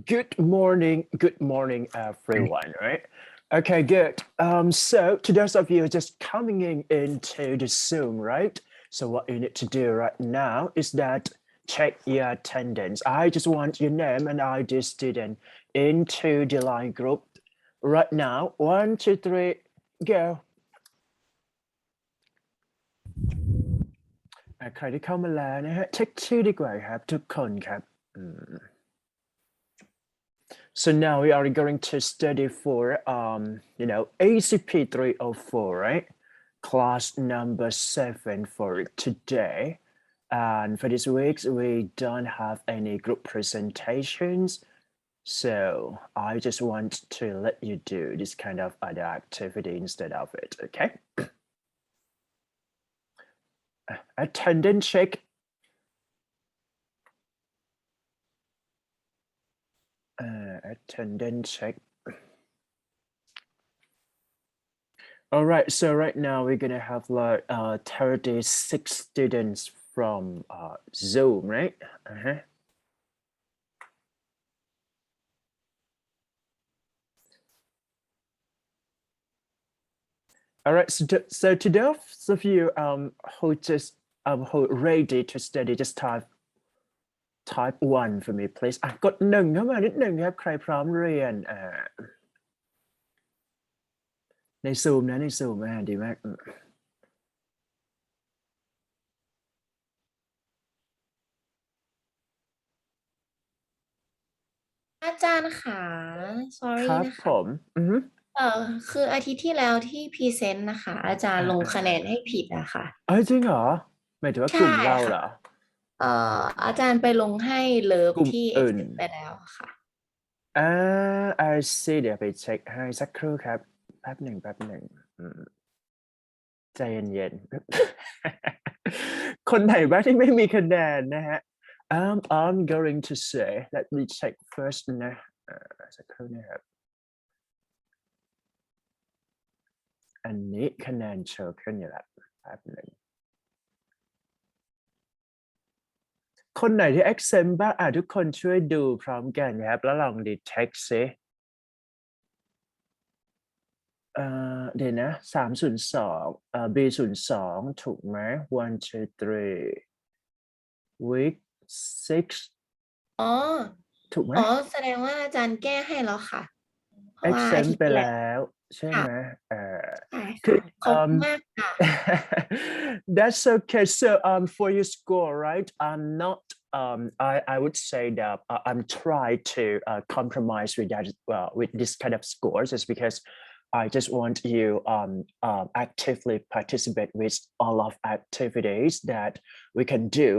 Good morning, everyone, right? Okay, good. So to those of you just coming into the Zoom, right? So what you need to do right now is that check your attendance. I just want your name and ID student into the line group right now. 1, 2, 3, go. ใครที่เข้ามาแล้วนะฮะเช็คชื่อดีกว่าครับทุกคนครับ So now we are going to study for ECP 304, right? Class number 7 for today. And for this week, we don't have any group presentations. So I just want to let you do this kind of other activity instead of it, okay? Attendance check. Attendance check. All right, so right now we're gonna have like 36 students from Zoom, right? All right, so to those of you who just who ready to study, just type 1 for me, please. กด1เข้ามานิดนึงครับใครพร้อมเรียนใน Zoom นะใน Zoom ดีมากอาจารย์ค่ะ sorry ครับนะ ผ คะ มคืออาทิตย์ที่แล้วที่พรีเซนต์นะคะ อาจารย์ลงคะแนนให้ผิดอะค่ะ จริงเหรอหมายถึงว่ากลุ่มเราเหรอ อาจารย์ไปลงให้เลิฟ กลุ่ม ที่ อื่น accept ไปแล้วค่ะ I see เดี๋ยวไปเช็คให้สักครู่ครับแป๊บหนึ่งใจเย็นๆ คนไหนบ้างที่ไม่มีคะแนนนะฮะI'm going to say let me check first นะสักครู่นะครับอันนี้คะแนนโชว์ขึ้นอยู่แล้วแป๊บหนึ่งคนไหนที่ accent บ้างทุกคนช่วยดูพร้อมกันครับแล้วลอง detect ซิเดี๋ยวนะ302 B02 ถูกไหม 1 2 3 week 6ถูกไหม แสดงว่าอาจารย์แก้ให้แล้วค่ะ เพราะว่าอา exempt ทิตย์ ไป ที่ แล้วใช่ไหมใช่ คื ค่ะ ขอบคุณมากค่ะ That's okay. So for your score, right? I'm not. I would say that I'm trying to compromise with that with this kind of scores, is because I just want you actively participate with all of activities that we can do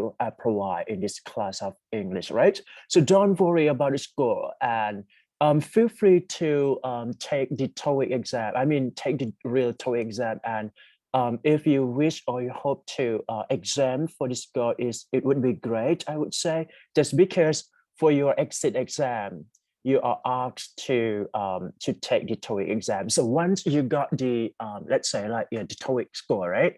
provide in this class of English, right? So don't worry about the score, and feel free to take the TOEIC exam. I mean, take the real TOEIC exam, and if you wish or you hope to exam for the score, it would be great, I would say, just because for your exit exam, you are asked to take the TOEIC exam. So once you got the let's say like the TOEIC score, right,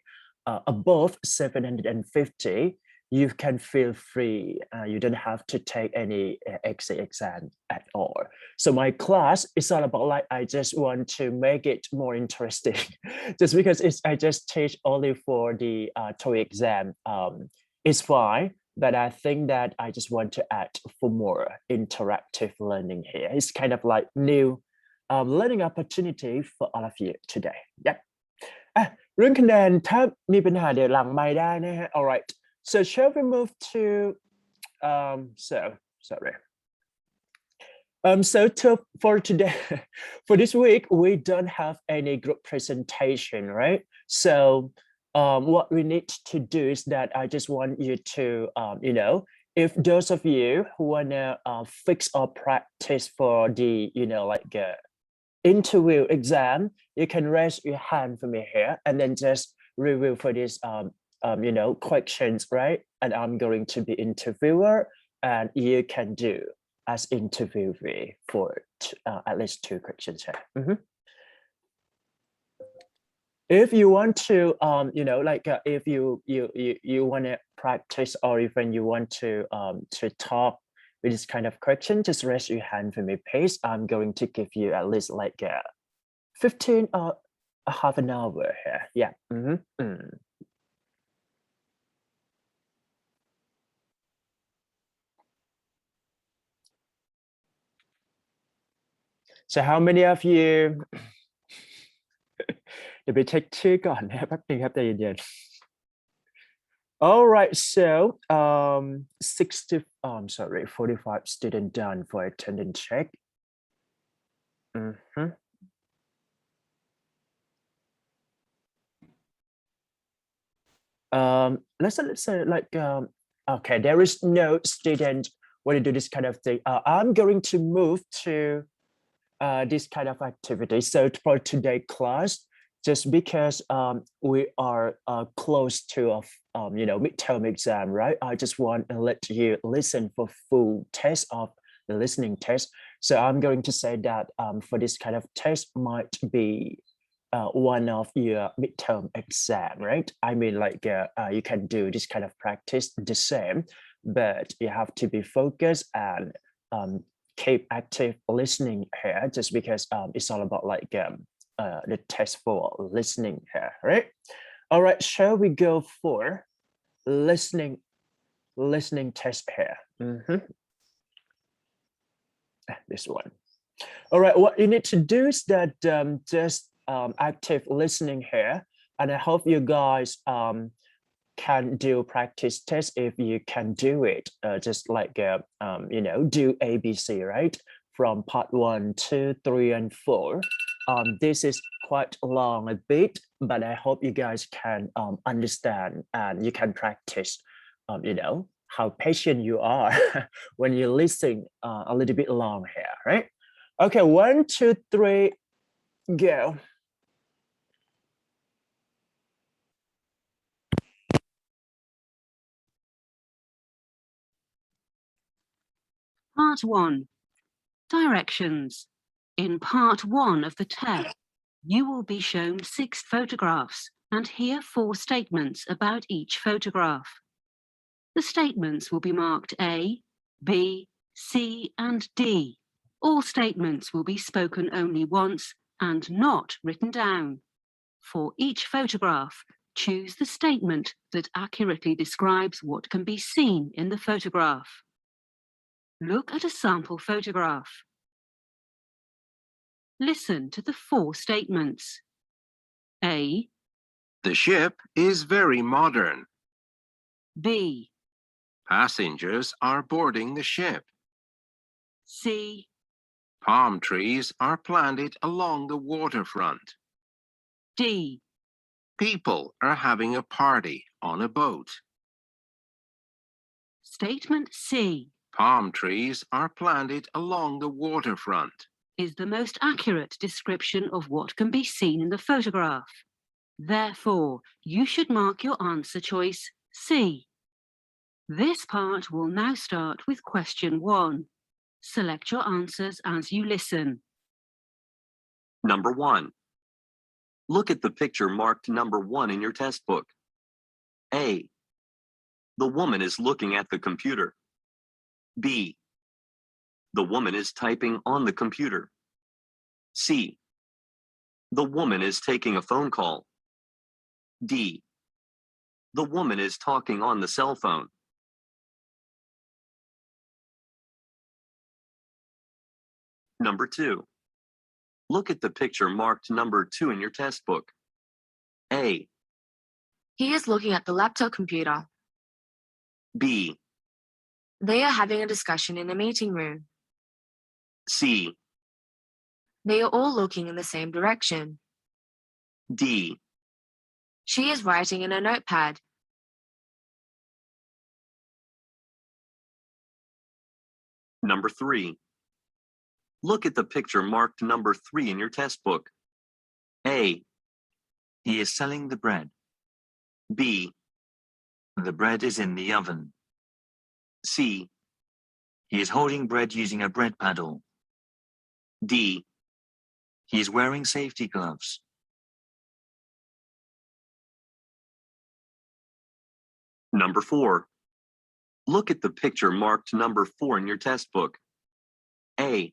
above 750, you can feel free. You don't have to take any exit exam at all. So my class is all about like I just want to make it more interesting, just because I just teach only for the TOEIC exam. It's fine, but I think that I just want to add for more interactive learning here. It's kind of like new learning opportunity for all of you today. Yep. เรื่องคะแนนถ้ามีปัญหาเดี๋ยวหลังไมค์ได้นะฮะ All right. So shall we move to sorry. For today, for this week, we don't have any group presentation, right? So what we need to do is that I just want you to, if those of you who wanna fix or practice for the, like interview exam, you can raise your hand for me here and then just review for this, questions, right? And I'm going to be interviewer, and you can do as interviewee for at least 2 questions here. If you want to, if you want to practice, or even you want to talk with this kind of question, just raise your hand for me, please. I'm going to give you at least like 15 or a half an hour here. Yeah. So how many of you เดี๋ยวไปเช็คชื่อก่อนนะครับแป๊บนึงครับใจเย็นๆ All right, so 60 sorry 45 student done for attendance check. Let's say like okay, there is no student want to do this kind of thing. I'm going to move to this kind of activity. So for today class, just because we are close to midterm exam, right? I just want to let you listen for full test of the listening test. So I'm going to say that for this kind of test might be one of your midterm exam, right? I mean, like you can do this kind of practice the same, but you have to be focused and keep active listening here, just because it's all about like the test for listening here, right? All right, shall we go for listening test here? This one. All right, what you need to do is that just active listening here, and I hope you guys can do practice test if you can do it, just like do ABC, right? From part 1, 2, 3, and 4. This is quite long a bit, but I hope you guys can understand and you can practice, how patient you are when you listen a little bit long here, right? Okay, 1, 2, 3, go. Part 1. Directions. In part 1 of the test, you will be shown 6 photographs and hear 4 statements about each photograph. The statements will be marked A, B, C, and D. All statements will be spoken only once and not written down. For each photograph, choose the statement that accurately describes what can be seen in the photograph. Look at a sample photograph. Listen to the 4 statements. A. The ship is very modern. B. Passengers are boarding the ship. C. Palm trees are planted along the waterfront. D. People are having a party on a boat. Statement C Palm trees are planted along the waterfront. is the most accurate description of what can be seen in the photograph. Therefore, you should mark your answer choice C. This part will now start with question 1. Select your answers as you listen. Number 1. Look at the picture marked number 1 in your test book. A. The woman is looking at the computer. B. The woman is typing on the computer. C. The woman is taking a phone call. D. The woman is talking on the cell phone. Number 2. Look at the picture marked number 2 in your test book. A. He is looking at the laptop computer. B. They are having a discussion in the meeting room. C. They are all looking in the same direction. D. She is writing in a notepad. Number 3. Look at the picture marked number 3 in your test book. A. He is selling the bread. B. The bread is in the oven. C. He is holding bread using a bread paddle. D. He is wearing safety gloves. Number 4. Look at the picture marked number 4 in your test book. A,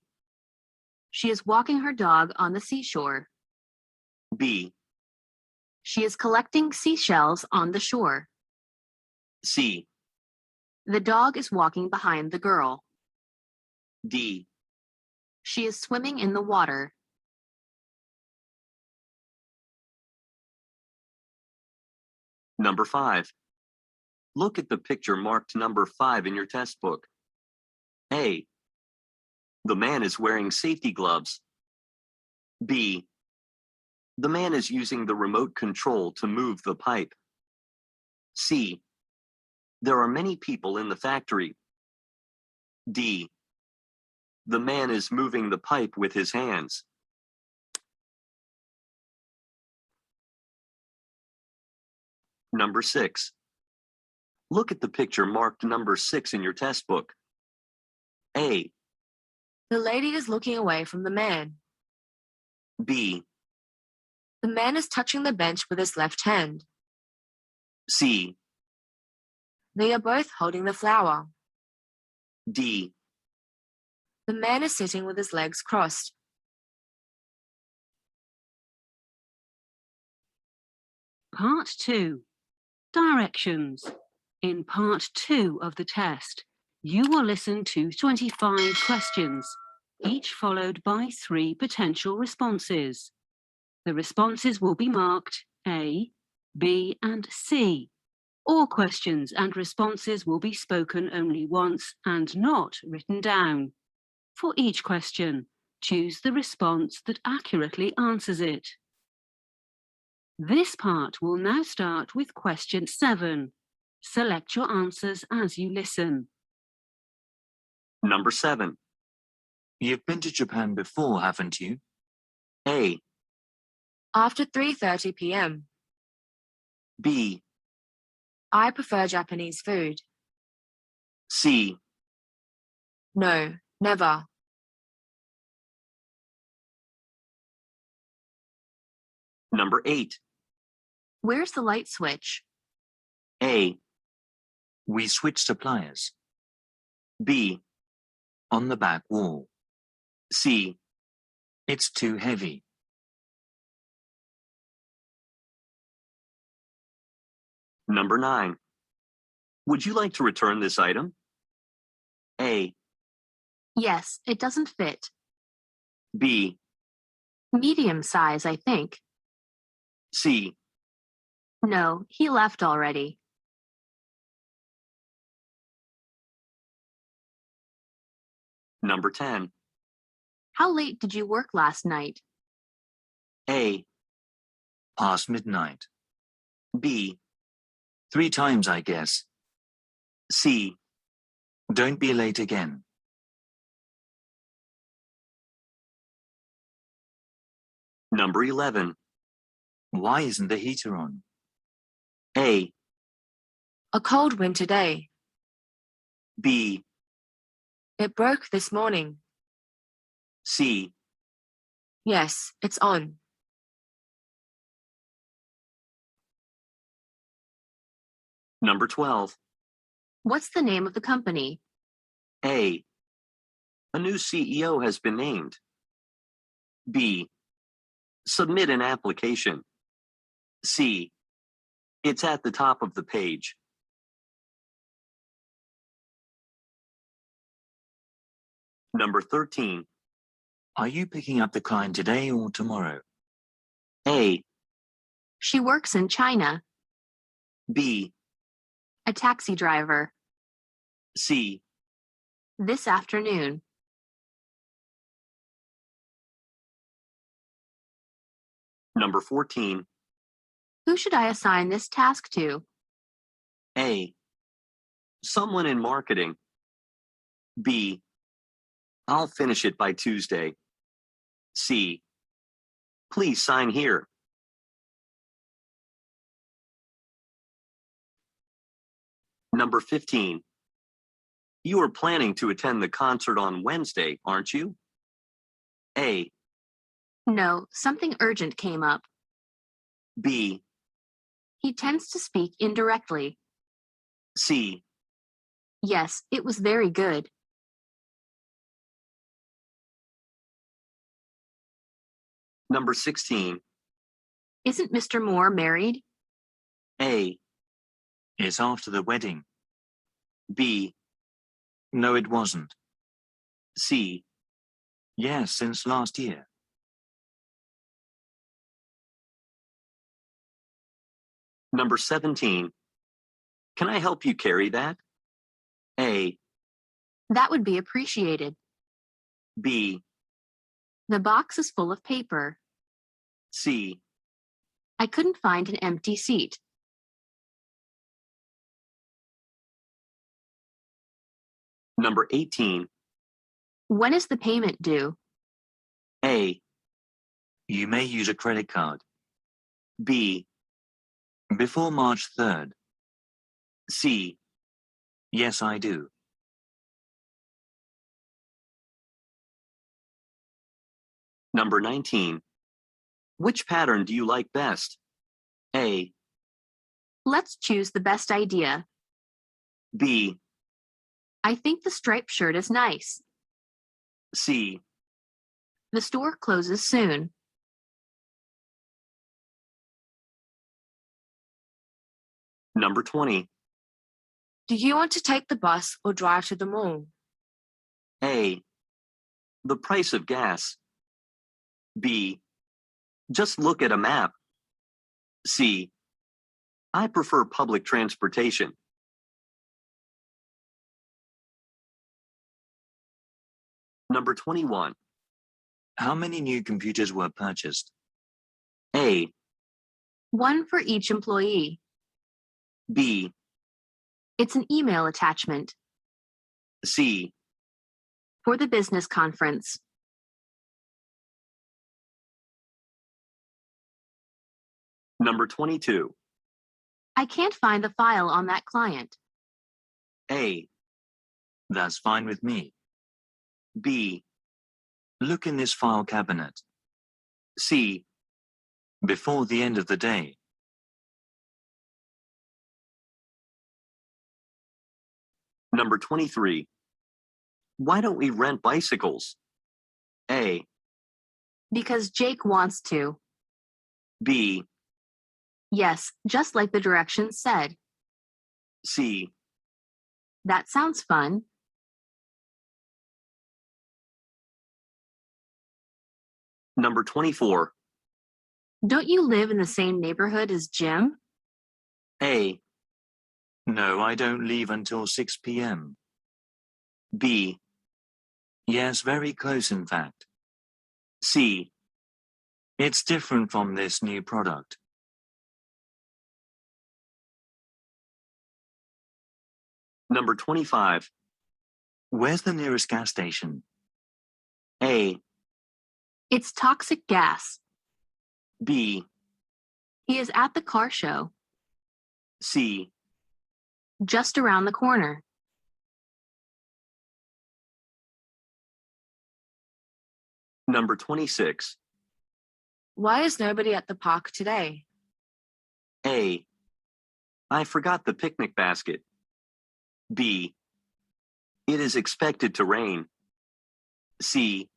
She is walking her dog on the seashore. B, She is collecting seashells on the shore. C, The dog is walking behind the girl. D, She is swimming in the water. Number 5. Look at the picture marked number 5 in your test book. A, the man is wearing safety gloves. B, the man is using the remote control to move the pipe. C, there are many people in the factory. D, the man is moving the pipe with his hands. Number 6. Look at the picture marked number 6 in your test book. A, The lady is looking away from the man. B, The man is touching the bench with his left hand. C, They are both holding the flower. D, The man is sitting with his legs crossed. Part 2. Directions. In Part 2 of the test, you will listen to 25 questions, each followed by 3 potential responses. The responses will be marked A, B, and C. All questions and responses will be spoken only once and not written down. For each question, choose the response that accurately answers it. This part will now start with question 7. Select your answers as you listen. Number 7. You've been to Japan before, haven't you? A, After 3:30 p.m. B, I prefer Japanese food. C, No, never. Number 8. Where's the light switch? A, We switched suppliers. B, On the back wall. C, It's too heavy. Number 9. Would you like to return this item? A, Yes, it doesn't fit. B, Medium size, I think. C, No, he left already. Number 10. How late did you work last night? A, Past midnight. B, 3 times, I guess. C, Don't be late again. Number 11. Why isn't the heater on? A, A cold winter day. B, It broke this morning. C, Yes, it's on. Number 12. What's the name of the company? A, a new CEO has been named. B, submit an application. C, it's at the top of the page. Number 13. Are you picking up the client today or tomorrow? A, She works in China. B, A taxi driver. C, This afternoon. Number 14. Who should I assign this task to? A, someone in marketing. B, I'll finish it by Tuesday. C, please sign here. Number 15. You are planning to attend the concert on Wednesday, aren't you? A, No, something urgent came up. B, He tends to speak indirectly. C, Yes, it was very good. Number 16. Isn't Mr. Moore married? A, It's after the wedding. B, No, it wasn't. C. Yes, since last year. Number 17. Can I help you carry that? A, That would be appreciated. B, The box is full of paper. C. I couldn't find an empty seat. Number 18. When is the payment due? A, You may use a credit card. B, Before March 3rd. C. Yes, I do. Number 19. Which pattern do you like best? A, Let's choose the best idea. B, I think the striped shirt is nice. C. The store closes soon. Number 20. Do you want to take the bus or drive to the mall? A, the price of gas. B, just look at a map. C, I prefer public transportation. Number 21. How many new computers were purchased? A, One for each employee. B, It's an email attachment C. for the business conference. Number 22. I can't find the file on that client. A, That's fine with me. B, Look in this file cabinet. C. Before the end of the day. Number 23. Why don't we rent bicycles? A, Because Jake wants to. B, Yes, just like the directions said. C. That sounds fun. Number 24. Don't you live in the same neighborhood as Jim? A, No, I don't leave until 6 p.m. B, Yes, very close, in fact. C. It's different from this new product. Number 25. Where's the nearest gas station? A, It's toxic gas. B, He is at the car show, C. just around the corner. Number 26. Why is nobody at the park today? A, I forgot the picnic basket. B, it is expected to rain. C,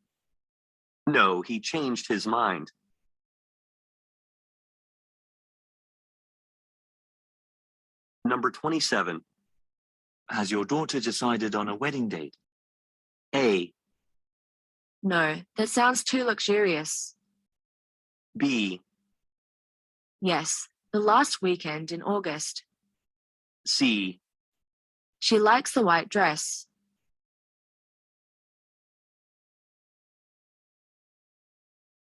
no, he changed his mind. Number 27. Has your daughter decided on a wedding date? A, No, that sounds too luxurious. B, Yes, the last weekend in August. C. She likes the white dress.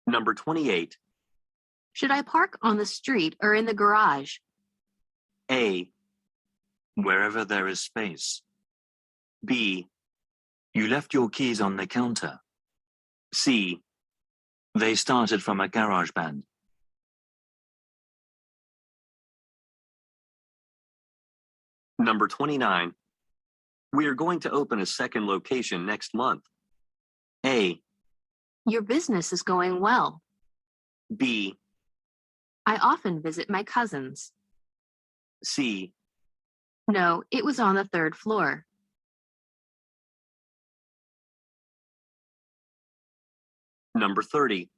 Number 28. Should I park on the street or in the garage? A, Wherever there is space. B, You left your keys on the counter. C. They started from a garage band. Number 29. We are going to open a second location next month. A, Your business is going well. B, I often visit my cousins. C. No, it was on the third floor. Number 30.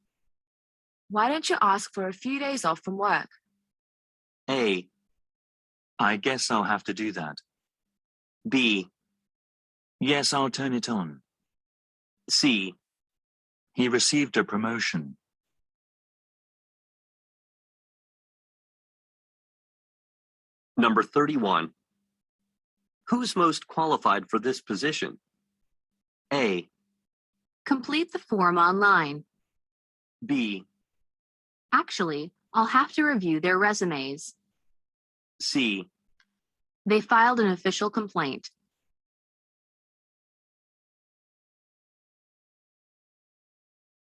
Why don't you ask for a few days off from work? A. I guess I'll have to do that. B. Yes, I'll turn it on. C. He received a promotion. Number 31. Who's most qualified for this position? A. Complete the form online. B. Actually, I'll have to review their resumes. C. They filed an official complaint.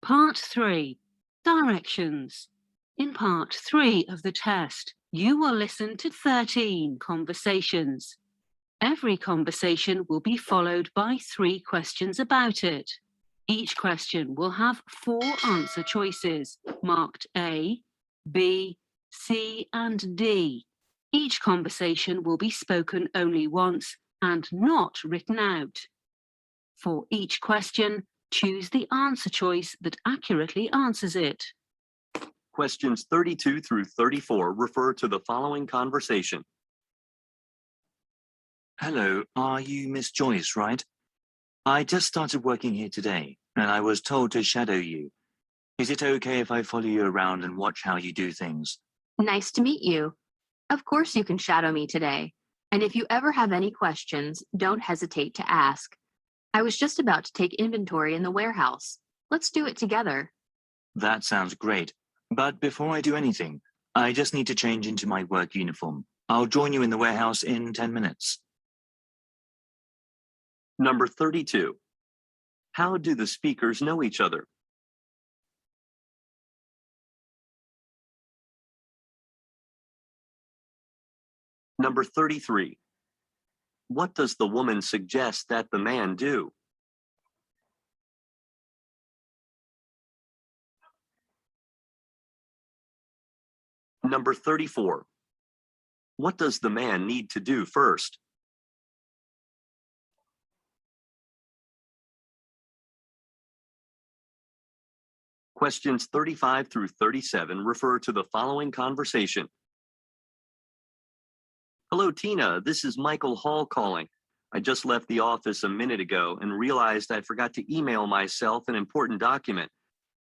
Part 3. Directions. In Part 3 of the test, you will listen to 13 conversations. Every conversation will be followed by 3 questions about it. Each question will have 4 answer choices, marked A, B, C, and D. Each conversation will be spoken only once and not written out. For each question, choose the answer choice that accurately answers it. Questions 32 through 34 refer to the following conversation. Hello, are you Miss Joyce, right? I just started working here today, and I was told to shadow you. Is it okay if I follow you around and watch how you do things? Nice to meet you. Of course you can shadow me today. And if you ever have any questions, don't hesitate to ask. I was just about to take inventory in the warehouse. Let's do it together. That sounds great. But before I do anything, I just need to change into my work uniform. I'll join you in the warehouse in 10 minutes. Number 32. How do the speakers know each other? Number 33. What does the woman suggest that the man do? Number 34. What does the man need to do first? Questions 35 through 37 refer to the following conversation. Hello, Tina. This is Michael Hall calling. I just left the office a minute ago and realized I forgot to email myself an important document.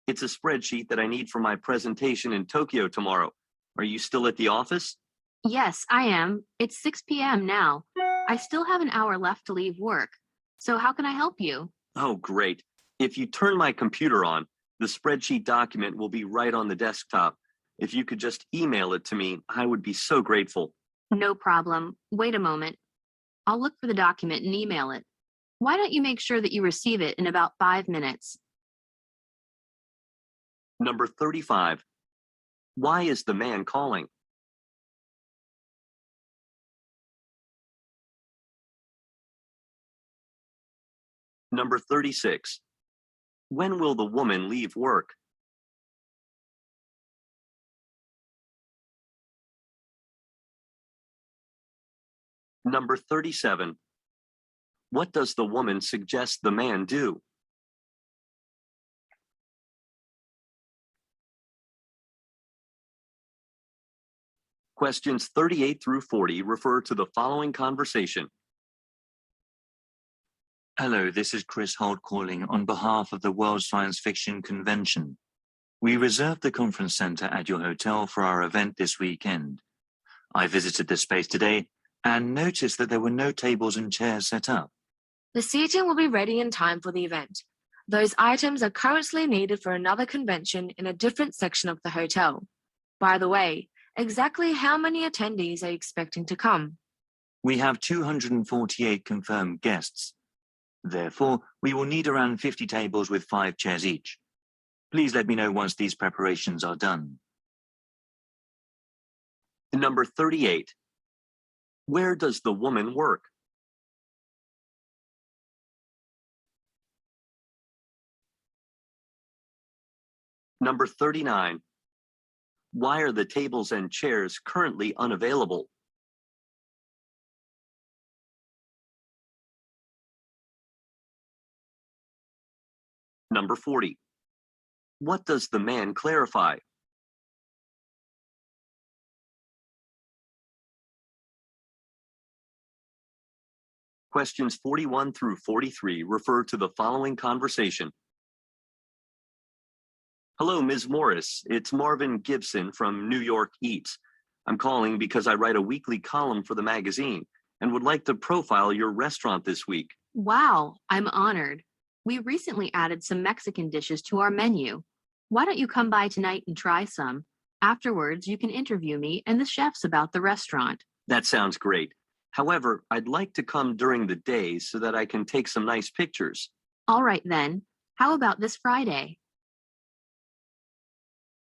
It's a spreadsheet that I need for my presentation in Tokyo tomorrow. Are you still at the office? Yes, I am. It's 6 p.m. now. I still have an hour left to leave work. So how can I help you? Oh, great. If you turn my computer on, the spreadsheet document will be right on the desktop. If you could just email it to me, I would be so grateful. No problem. Wait a moment. I'll look for the document and email it. Why don't you make sure that you receive it in about 5 minutes? Number 35. Why is the man calling? Number 36. When will the woman leave work? Number 37. What does the woman suggest the man do? Questions 38 through 40 refer to the following conversation. Hello, this is Chris Holt calling on behalf of the World Science Fiction Convention. We reserved the conference center at your hotel for our event this weekend. I visited the space today and noticed that there were no tables and chairs set up. The seating will be ready in time for the event. Those items are currently needed for another convention in a different section of the hotel. By the way, exactly how many attendees are you expecting to come? We have 248 confirmed guests. Therefore, we will need around 50 tables with 5 chairs each. Please let me know once these preparations are done. Number 38. Where does the woman work? Number 39. Why are the tables and chairs currently unavailable? Number 40. What does the man clarify? Questions 41 through 43 refer to the following conversation. Hello, Ms. Morris. It's Marvin Gibson from New York Eats. I'm calling because I write a weekly column for the magazine and would like to profile your restaurant this week. Wow, I'm honored. We recently added some Mexican dishes to our menu. Why don't you come by tonight and try some? Afterwards, you can interview me and the chefs about the restaurant. That sounds great. However, I'd like to come during the day so that I can take some nice pictures. All right then. How about this Friday?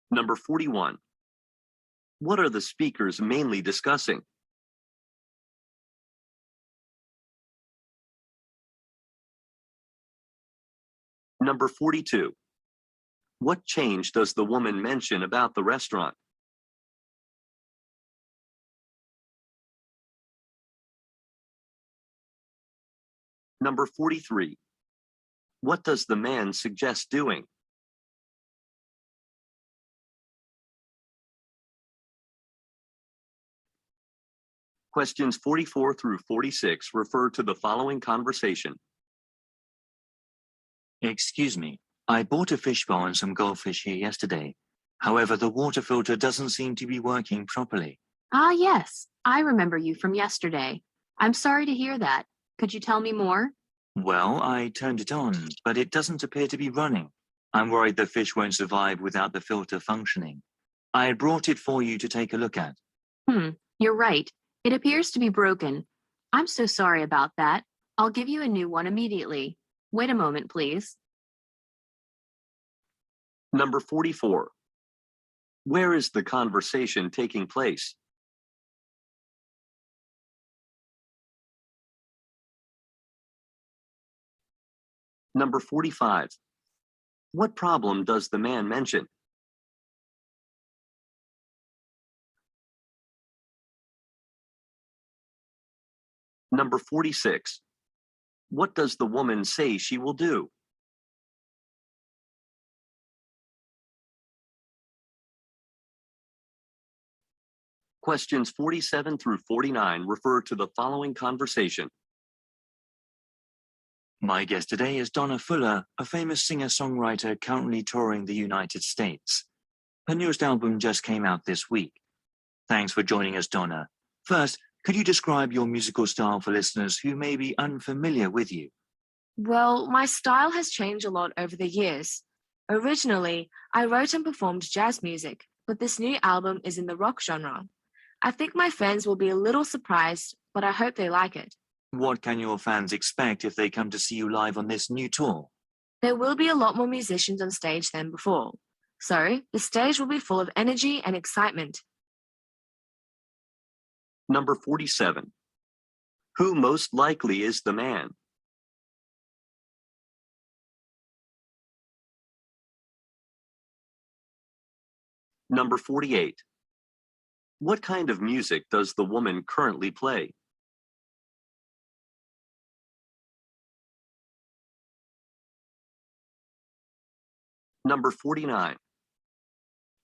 Number 41. What are the speakers mainly discussing? Number 42. What change does the woman mention about the restaurant? Number 43. What does the man suggest doing? Questions 44 through 46 refer to the following conversation. Excuse me, I bought a fishbowl and some goldfish here yesterday. However, the water filter doesn't seem to be working properly. Ah, yes. I remember you from yesterday. I'm sorry to hear that. Could you tell me more? Well, I turned it on, but it doesn't appear to be running. I'm worried the fish won't survive without the filter functioning. I brought it for you to take a look at. You're right. It appears to be broken. I'm so sorry about that. I'll give you a new one immediately. Wait a moment, please. Number 44. Where is the conversation taking place? Number 45. What problem does the man mention? Number 46. What does the woman say she will do? Questions 47 through 49 refer to the following conversation. My guest today is Donna Fuller, a famous singer-songwriter currently touring the United States. Her newest album just came out this week. Thanks for joining us, Donna. First, could you describe your musical style for listeners who may be unfamiliar with you? Well, my style has changed a lot over the years. Originally, I wrote and performed jazz music, but this new album is in the rock genre. I think my fans will be a little surprised, but I hope they like it. What can your fans expect if they come to see you live on this new tour? There will be a lot more musicians on stage than before. So, the stage will be full of energy and excitement. Number 47. Who most likely is the man? Number 48. What kind of music does the woman currently play? Number 49.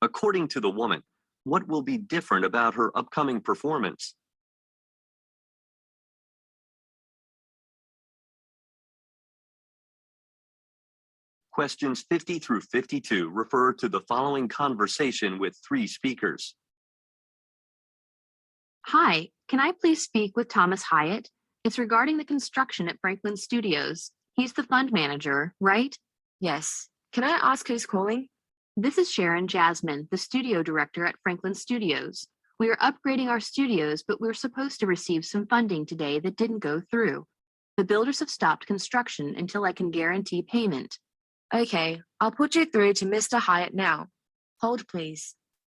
According to the woman, what will be different about her upcoming performance? Questions 50 through 52 refer to the following conversation with 3 speakers. Hi, can I please speak with Thomas Hyatt? It's regarding the construction at Franklin Studios. He's the fund manager, right? Yes. Can I ask who's calling? This is Sharon Jasmine, the studio director at Franklin Studios. We are upgrading our studios, but we're supposed to receive some funding today that didn't go through. The builders have stopped construction until I can guarantee payment. Okay, I'll put you through to Mr. Hyatt now. Hold, please.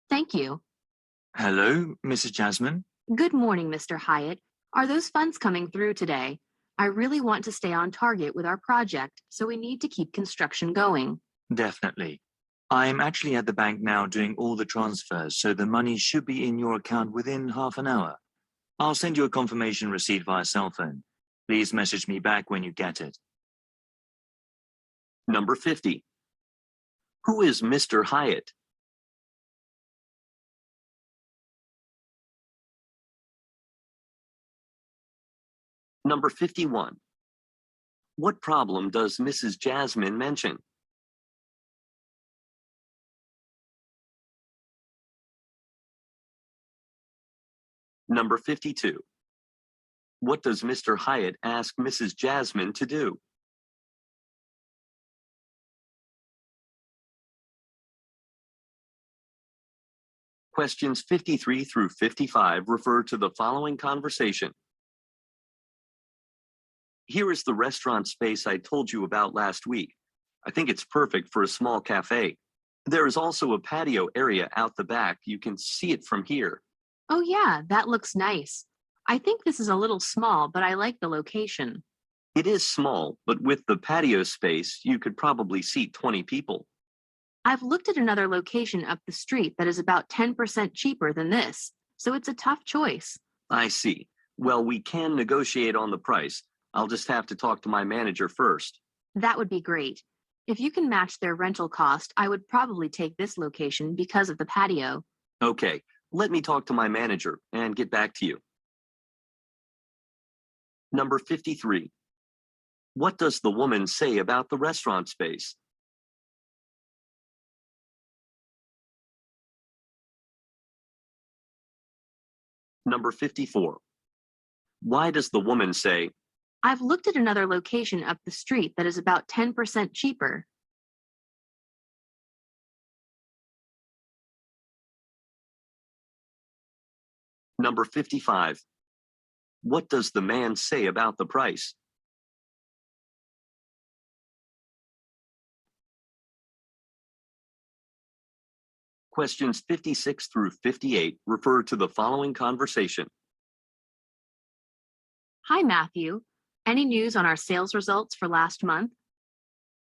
Thank you. Hello, Mrs. Jasmine. Good morning, Mr. Hyatt. Are those funds coming through today? I really want to stay on target with our project, so we need to keep construction going. Definitely. I'm actually at the bank now doing all the transfers, so the money should be in your account within half an hour. I'll send you a confirmation receipt via cell phone. Please message me back when you get it. Number 50. Who is Mr. Hyatt? Number 51. What problem does Mrs. Jasmine mention? Number 52. What does Mr. Hyatt ask Mrs. Jasmine to do? Questions 53 through 55 refer to the following conversation. Here is the restaurant space I told you about last week. I think it's perfect for a small cafe. There is also a patio area out the back. You can see it from here. Oh yeah, that looks nice. I think this is a little small, but I like the location. It is small, but with the patio space, you could probably seat 20 people. I've looked at another location up the street that is about 10% cheaper than this, so it's a tough choice. I see. Well, we can negotiate on the price. I'll just have to talk to my manager first. That would be great. If you can match their rental cost, I would probably take this location because of the patio. Okay, let me talk to my manager and get back to you. Number 53. What does the woman say about the restaurant space? Number 54. Why does the woman say, I've looked at another location up the street that is about 10% cheaper. Number 55. What does the man say about the price? Questions 56 through 58 refer to the following conversation. Hi, Matthew. Any news on our sales results for last month?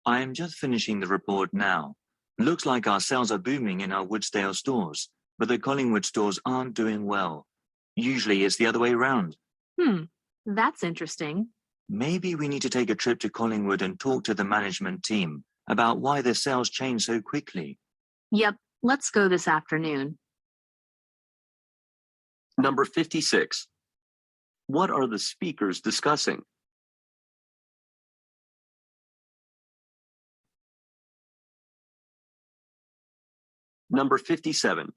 I am just finishing the report now. Looks like our sales are booming in our Woodsdale stores, but the Collingwood stores aren't doing well. Usually it's the other way around. That's interesting. Maybe we need to take a trip to Collingwood and talk to the management team about why their sales change so quickly. Yep, let's go this afternoon. Number 56. What are the speakers discussing? Number 57.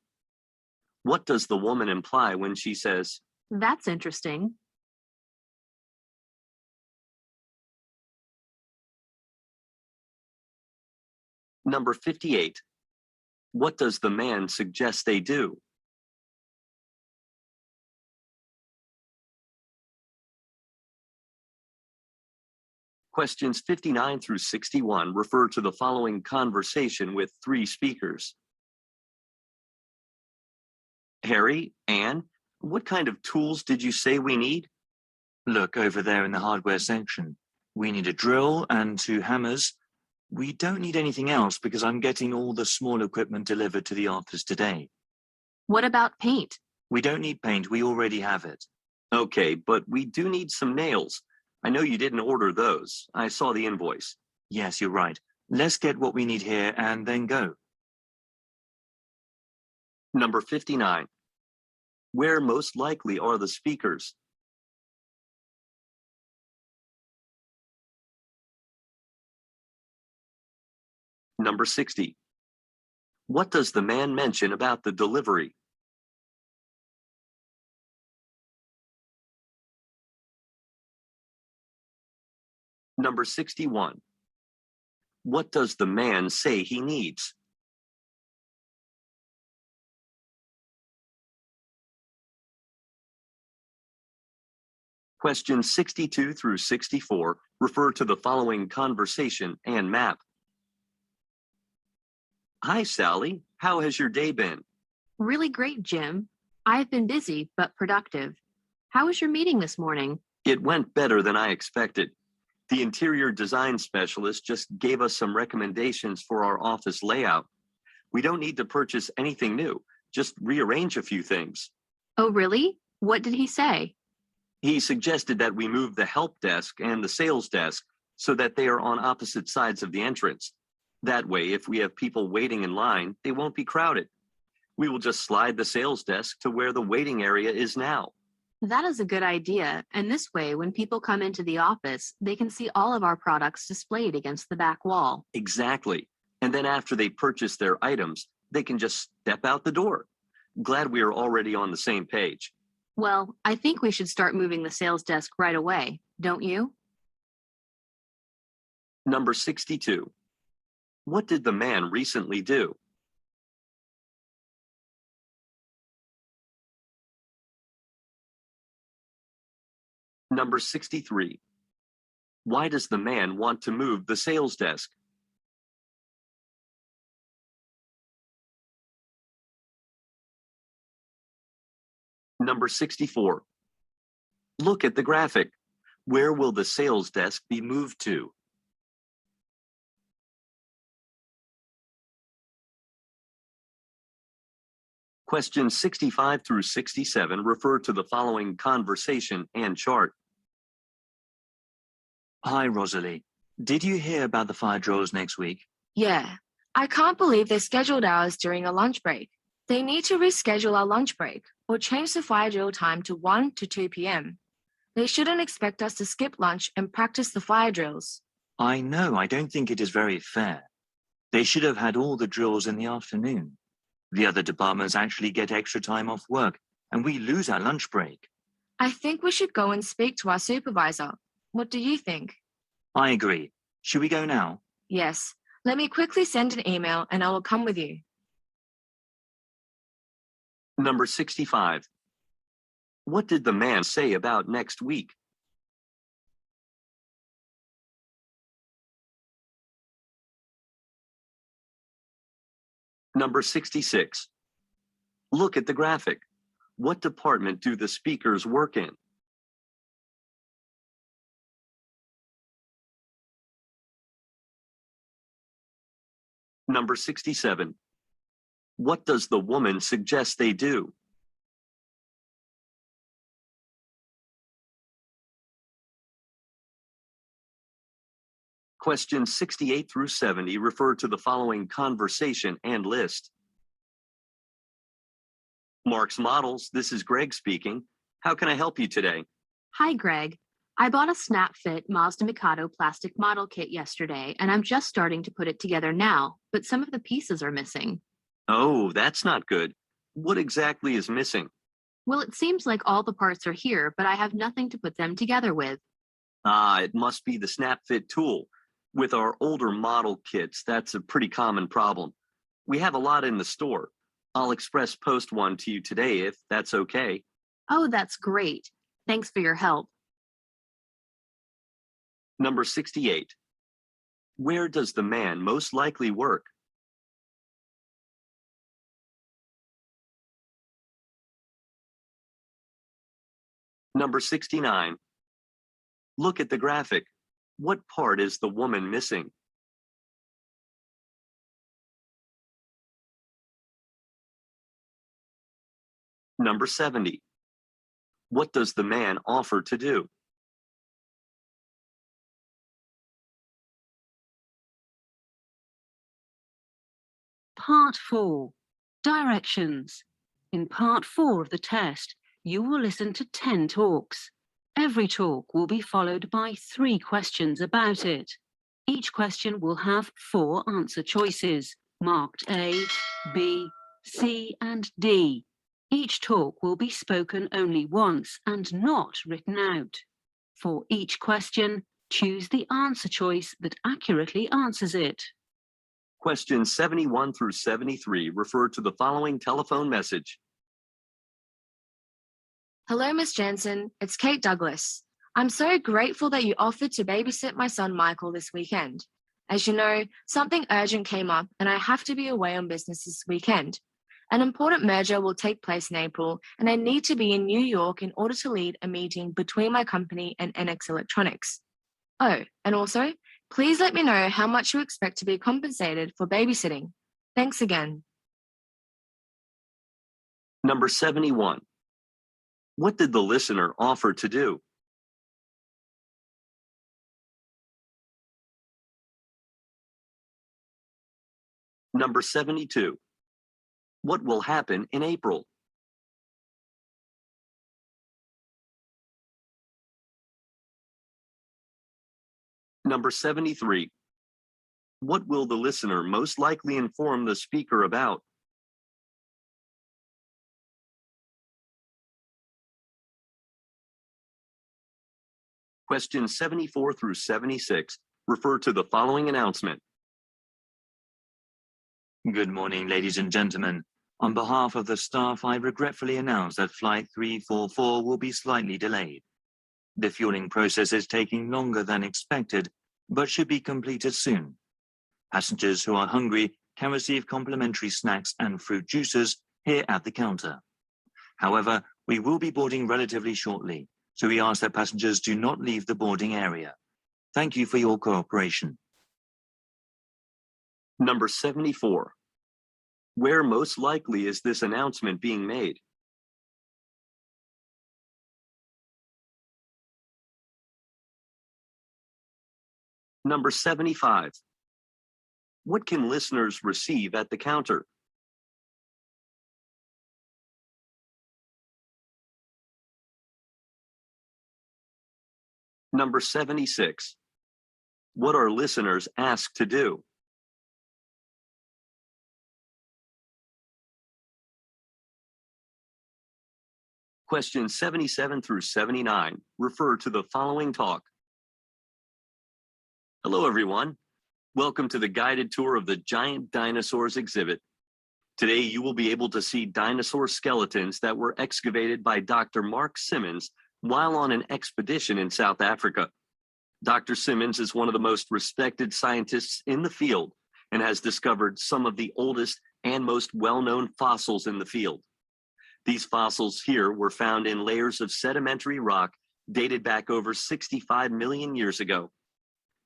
What does the woman imply when she says, That's interesting. Number 58. What does the man suggest they do? Questions 59 through 61 refer to the following conversation with three speakers. Harry, Anne, what kind of tools did you say we need? Look over there in the hardware section. We need a drill and 2 hammers. We don't need anything else because I'm getting all the small equipment delivered to the office today. What about paint? We don't need paint, we already have it. Okay, but we do need some nails. I know you didn't order those. I saw the invoice. Yes, you're right. Let's get what we need here and then go. Number 59. Where most likely are the speakers? Number 60. What does the man mention about the delivery? Number 61. What does the man say he needs? Questions 62 through 64 refer to the following conversation and map. Hi, Sally. How has your day been? Really great, Jim. I've been busy, but productive. How was your meeting this morning? It went better than I expected. The interior design specialist just gave us some recommendations for our office layout. We don't need to purchase anything new, just rearrange a few things. Oh, really? What did he say? He suggested that we move the help desk and the sales desk so that they are on opposite sides of the entrance. That way, if we have people waiting in line, they won't be crowded. We will just slide the sales desk to where the waiting area is now. That is a good idea, and this way, when people come into the office, they can see all of our products displayed against the back wall. Exactly. And then after they purchase their items, they can just step out the door. Glad we are already on the same page. Well, I think we should start moving the sales desk right away, don't you? Number 62. What did the man recently do? Number 63. Why does the man want to move the sales desk? Number 64. Look at the graphic. Where will the sales desk be moved to? Questions 65 through 67 refer to the following conversation and chart. Hi, Rosalie. Did you hear about the fire drills next week? Yeah, I can't believe they scheduled ours during a lunch break. They need to reschedule our lunch break or change the fire drill time to 1 to 2 p.m. They shouldn't expect us to skip lunch and practice the fire drills. I know, I don't think it is very fair. They should have had all the drills in the afternoon. The other departments actually get extra time off work, and we lose our lunch break. I think we should go and speak to our supervisor. What do you think? I agree. Should we go now? Yes. Let me quickly send an email and I will come with you. Number 65. What did the man say about next week? Number 66. Look at the graphic. What department do the speakers work in? Number 67. What does the woman suggest they do? Questions 68 through 70 refer to the following conversation and list. Mark's Models, this is Greg speaking. How can I help you today? Hi, Greg. I bought a snap-fit Mazda Mikado plastic model kit yesterday, and I'm just starting to put it together now, but some of the pieces are missing. Oh, that's not good. What exactly is missing? Well, it seems like all the parts are here, but I have nothing to put them together with. It must be the snap-fit tool. With our older model kits, that's a pretty common problem. We have a lot in the store. I'll express post one to you today if that's okay. Oh, that's great. Thanks for your help. Number 68. Where does the man most likely work? Number 69. Look at the graphic. What part is the woman missing? Number 70. What does the man offer to do? Part 4. Directions. In Part 4 of the test, you will listen to 10 talks. Every talk will be followed by 3 questions about it. Each question will have 4 answer choices, marked A, B, C, and D. Each talk will be spoken only once and not written out. For each question, choose the answer choice that accurately answers it. Questions 71 through 73 refer to the following telephone message. Hello, Miss Jansen. It's Kate Douglas. I'm so grateful that you offered to babysit my son Michael this weekend. As you know, something urgent came up and I have to be away on business this weekend. An important merger will take place in April and I need to be in New York in order to lead a meeting between my company and NX Electronics. Oh, and also, please let me know how much you expect to be compensated for babysitting. Thanks again. Number 71. What did the listener offer to do? Number 72. What will happen in April? Number 73. What will the listener most likely inform the speaker about? Questions 74 through 76 refer to the following announcement. Good morning, ladies and gentlemen. On behalf of the staff, I regretfully announce that Flight 344 will be slightly delayed. The fueling process is taking longer than expected, but should be completed soon. Passengers who are hungry can receive complimentary snacks and fruit juices here at the counter. However, we will be boarding relatively shortly, so we ask that passengers do not leave the boarding area. Thank you for your cooperation. Number 74. Where most likely is this announcement being made? Number 75. What can listeners receive at the counter? Number 76. What are listeners asked to do? Questions 77 through 79 refer to the following talk. Hello, everyone. Welcome to the guided tour of the Giant Dinosaurs exhibit. Today, you will be able to see dinosaur skeletons that were excavated by Dr. Mark Simmons while on an expedition in South Africa. Dr. Simmons is one of the most respected scientists in the field and has discovered some of the oldest and most well-known fossils in the field. These fossils here were found in layers of sedimentary rock dated back over 65 million years ago.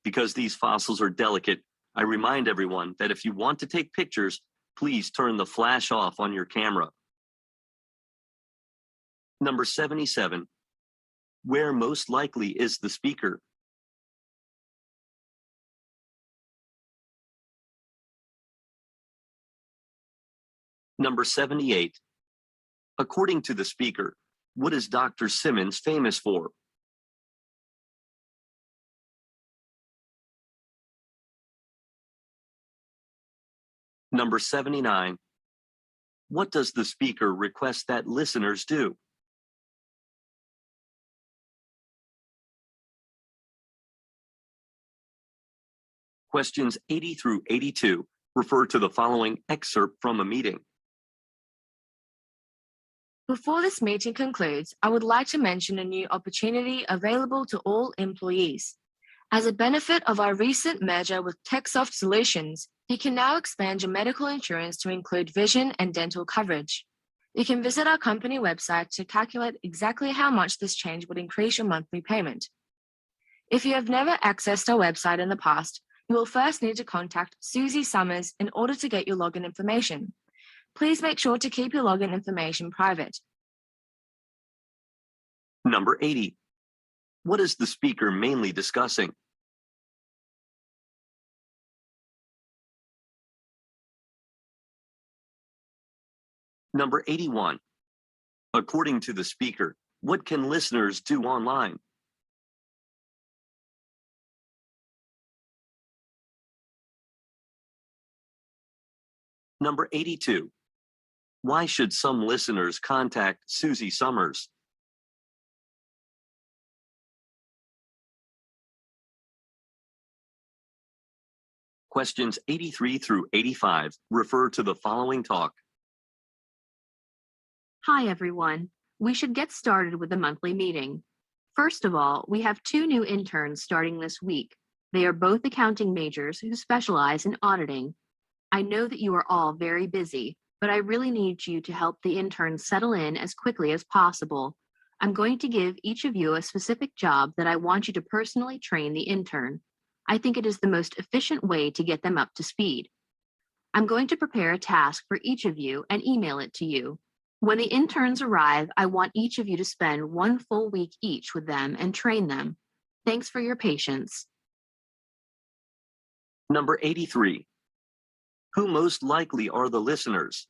Because these fossils are delicate, I remind everyone that if you want to take pictures, please turn the flash off on your camera. Number 77. Where most likely is the speaker? Number 78. According to the speaker, what is Dr. Simmons famous for? Number 79. What does the speaker request that listeners do? Questions 80 through 82 refer to the following excerpt from a meeting. Before this meeting concludes, I would like to mention a new opportunity available to all employees. As a benefit of our recent merger with TechSoft Solutions, you can now expand your medical insurance to include vision and dental coverage. You can visit our company website to calculate exactly how much this change would increase your monthly payment. If you have never accessed our website in the past, you will first need to contact Susie Summers in order to get your login information. Please make sure to keep your login information private. Number 80. What is the speaker mainly discussing? Number 81. According to the speaker, what can listeners do online? Number 82. Why should some listeners contact Susie Summers? Questions 83 through 85 refer to the following talk. Hi, everyone. We should get started with the monthly meeting. First of all, we have 2 new interns starting this week. They are both accounting majors who specialize in auditing. I know that you are all very busy, but I really need you to help the interns settle in as quickly as possible. I'm going to give each of you a specific job that I want you to personally train the intern. I think it is the most efficient way to get them up to speed. I'm going to prepare a task for each of you and email it to you. When the interns arrive, I want each of you to spend 1 full week each with them and train them. Thanks for your patience. Number 83. Who most likely are the listeners?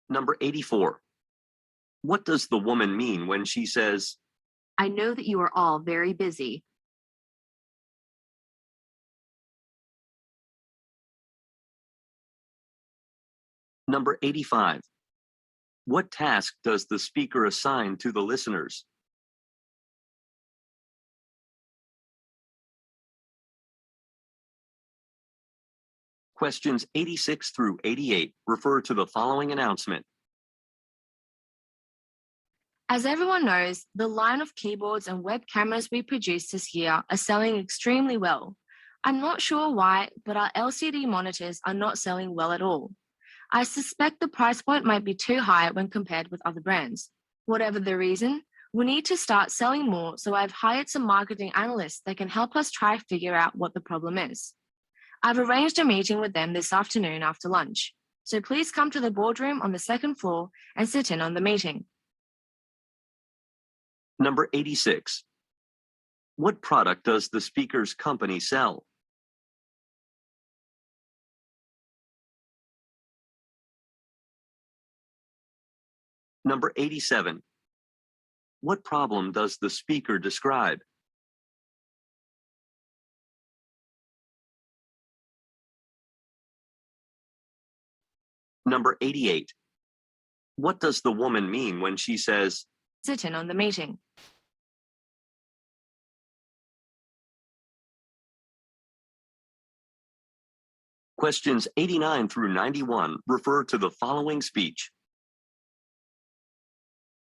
Number 84. What does the woman mean when she says, I know that you are all very busy. Number 85. What task does the speaker assign to the listeners? Questions 86 through 88 refer to the following announcement. As everyone knows, the line of keyboards and web cameras we produced this year are selling extremely well. I'm not sure why, but our LCD monitors are not selling well at all. I suspect the price point might be too high when compared with other brands. Whatever the reason, we need to start selling more, so I've hired some marketing analysts that can help us try to figure out what the problem is. I've arranged a meeting with them this afternoon after lunch, so please come to the boardroom on the second floor and sit in on the meeting. Number 86. What product does the speaker's company sell? Number 87. What problem does the speaker describe? Number 88. What does the woman mean when she says, Sit in on the meeting. Questions 89 through 91 refer to the following speech.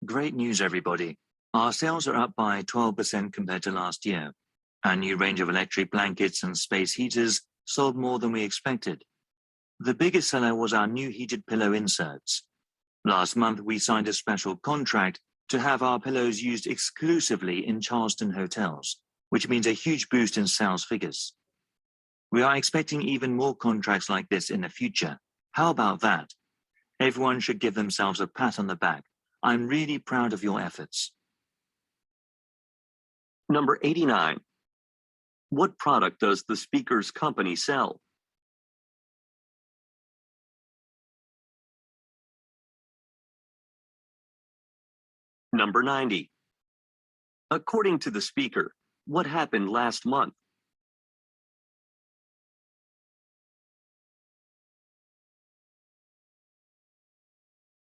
Great news, everybody. Our sales are up by 12% compared to last year. Our new range of electric blankets and space heaters sold more than we expected. The biggest seller was our new heated pillow inserts. Last month, we signed a special contract to have our pillows used exclusively in Charleston hotels, which means a huge boost in sales figures. We are expecting even more contracts like this in the future. How about that? Everyone should give themselves a pat on the back. I'm really proud of your efforts. Number 89. What product does the speaker's company sell? Number 90. According to the speaker, what happened last month?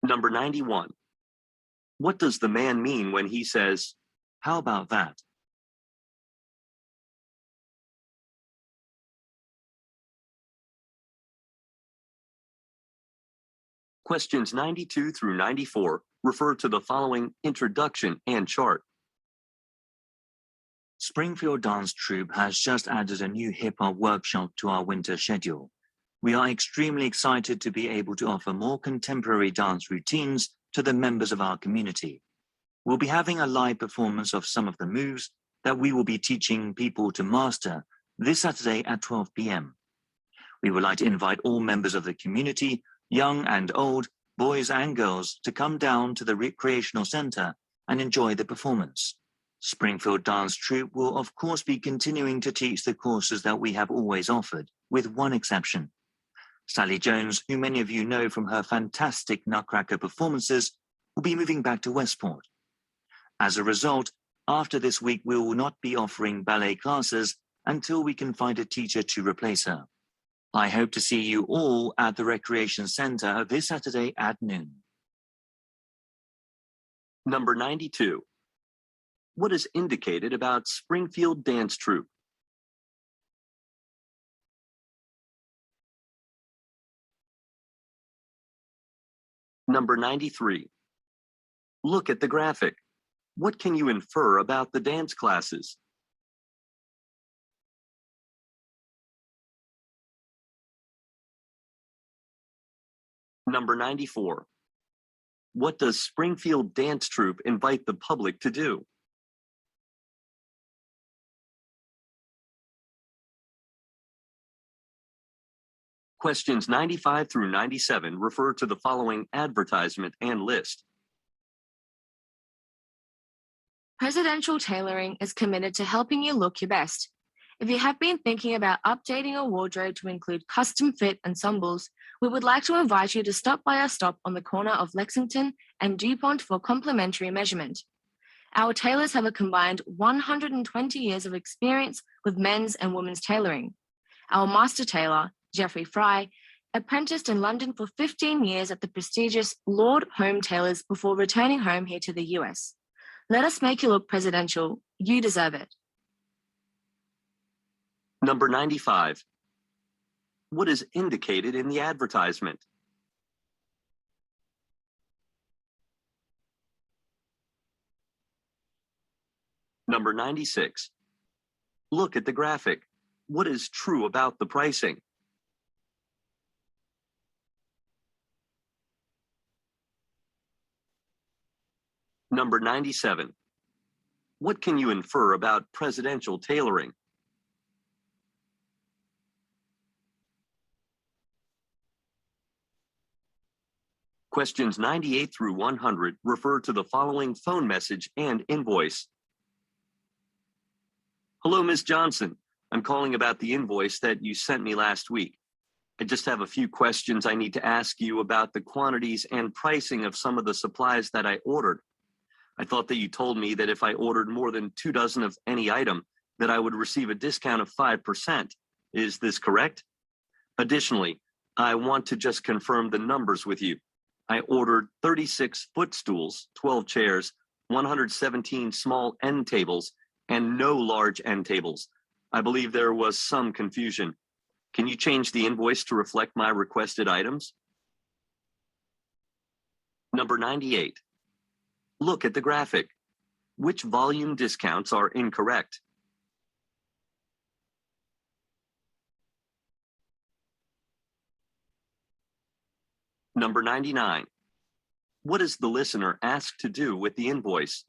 Number 91. What does the man mean when he says, How about that? Questions 92 through 94 refer to the following introduction and chart. Springfield Dance Troupe has just added a new hip-hop workshop to our winter schedule. We are extremely excited to be able to offer more contemporary dance routines to the members of our community. We'll be having a live performance of some of the moves that we will be teaching people to master this Saturday at 12 p.m. We would like to invite all members of the community, young and old, boys and girls, to come down to the Recreational Center and enjoy the performance. Springfield Dance Troupe will of course be continuing to teach the courses that we have always offered, with one exception. Sally Jones, who many of you know from her fantastic Nutcracker performances, will be moving back to Westport. As a result, after this week, we will not be offering ballet classes until we can find a teacher to replace her. I hope to see you all at the Recreation Center this Saturday at noon. Number 92. What is indicated about Springfield Dance Troupe? Number 93. Look at the graphic. What can you infer about the dance classes? Number 94. What does Springfield Dance Troupe invite the public to do? Questions 95 through 97 refer to the following advertisement and list. Presidential Tailoring is committed to helping you look your best. If you have been thinking about updating your wardrobe to include custom fit ensembles, we would like to invite you to stop by our stop on the corner of Lexington and DuPont for complimentary measurement. Our tailors have a combined 120 years of experience with men's and women's tailoring. Our master tailor, Jeffrey Fry, apprenticed in London for 15 years at the prestigious Lord Home Tailors before returning home here to the US. Let us make you look presidential. You deserve it. Number 95. What is indicated in the advertisement? Number 96. Look at the graphic. What is true about the pricing? Number 97. What can you infer about presidential tailoring? Questions 98 through 100 refer to the following phone message and invoice. Hello, Ms. Johnson. I'm calling about the invoice that you sent me last week. I just have a few questions I need to ask you about the quantities and pricing of some of the supplies that I ordered. I thought that you told me that if I ordered more than 2 dozen of any item, that I would receive a discount of 5%. Is this correct? Additionally, I want to just confirm the numbers with you. I ordered 36 footstools, 12 chairs, 117 small end tables, and no large end tables. I believe there was some confusion. Can you change the invoice to reflect my requested items? Number 98. Look at the graphic. Which volume discounts are incorrect? Number 99. What is the listener asked to do with the invoice?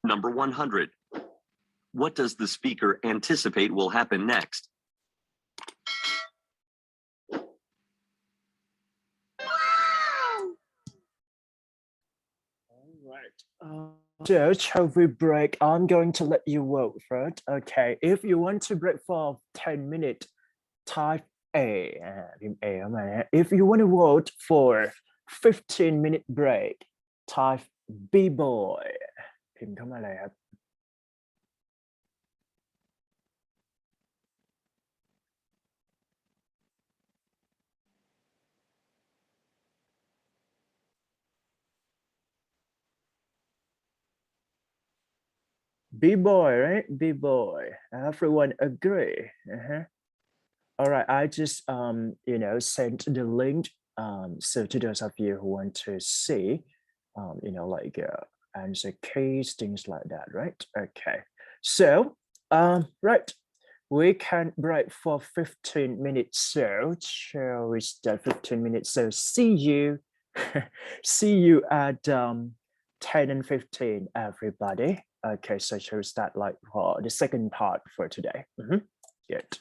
Number 100. What does the speaker anticipate will happen next? So shall we break? I'm going to let you vote first. Okay, if you want to break for 10 minutes, type A. If you want to vote for 15-minute break, type B-boy. พิมพ์เข้ามาเลยครับ B-boy, right? B-boy. Everyone agree. All right, I just sent the link. So to those of you who want to see, answer keys, things like that, right? Okay. So, right, we can break for 15 minutes. So shall we start 15 minutes? So see you, see you at 10 and 15, everybody. Okay, so shall we start like for the second part for today? Good.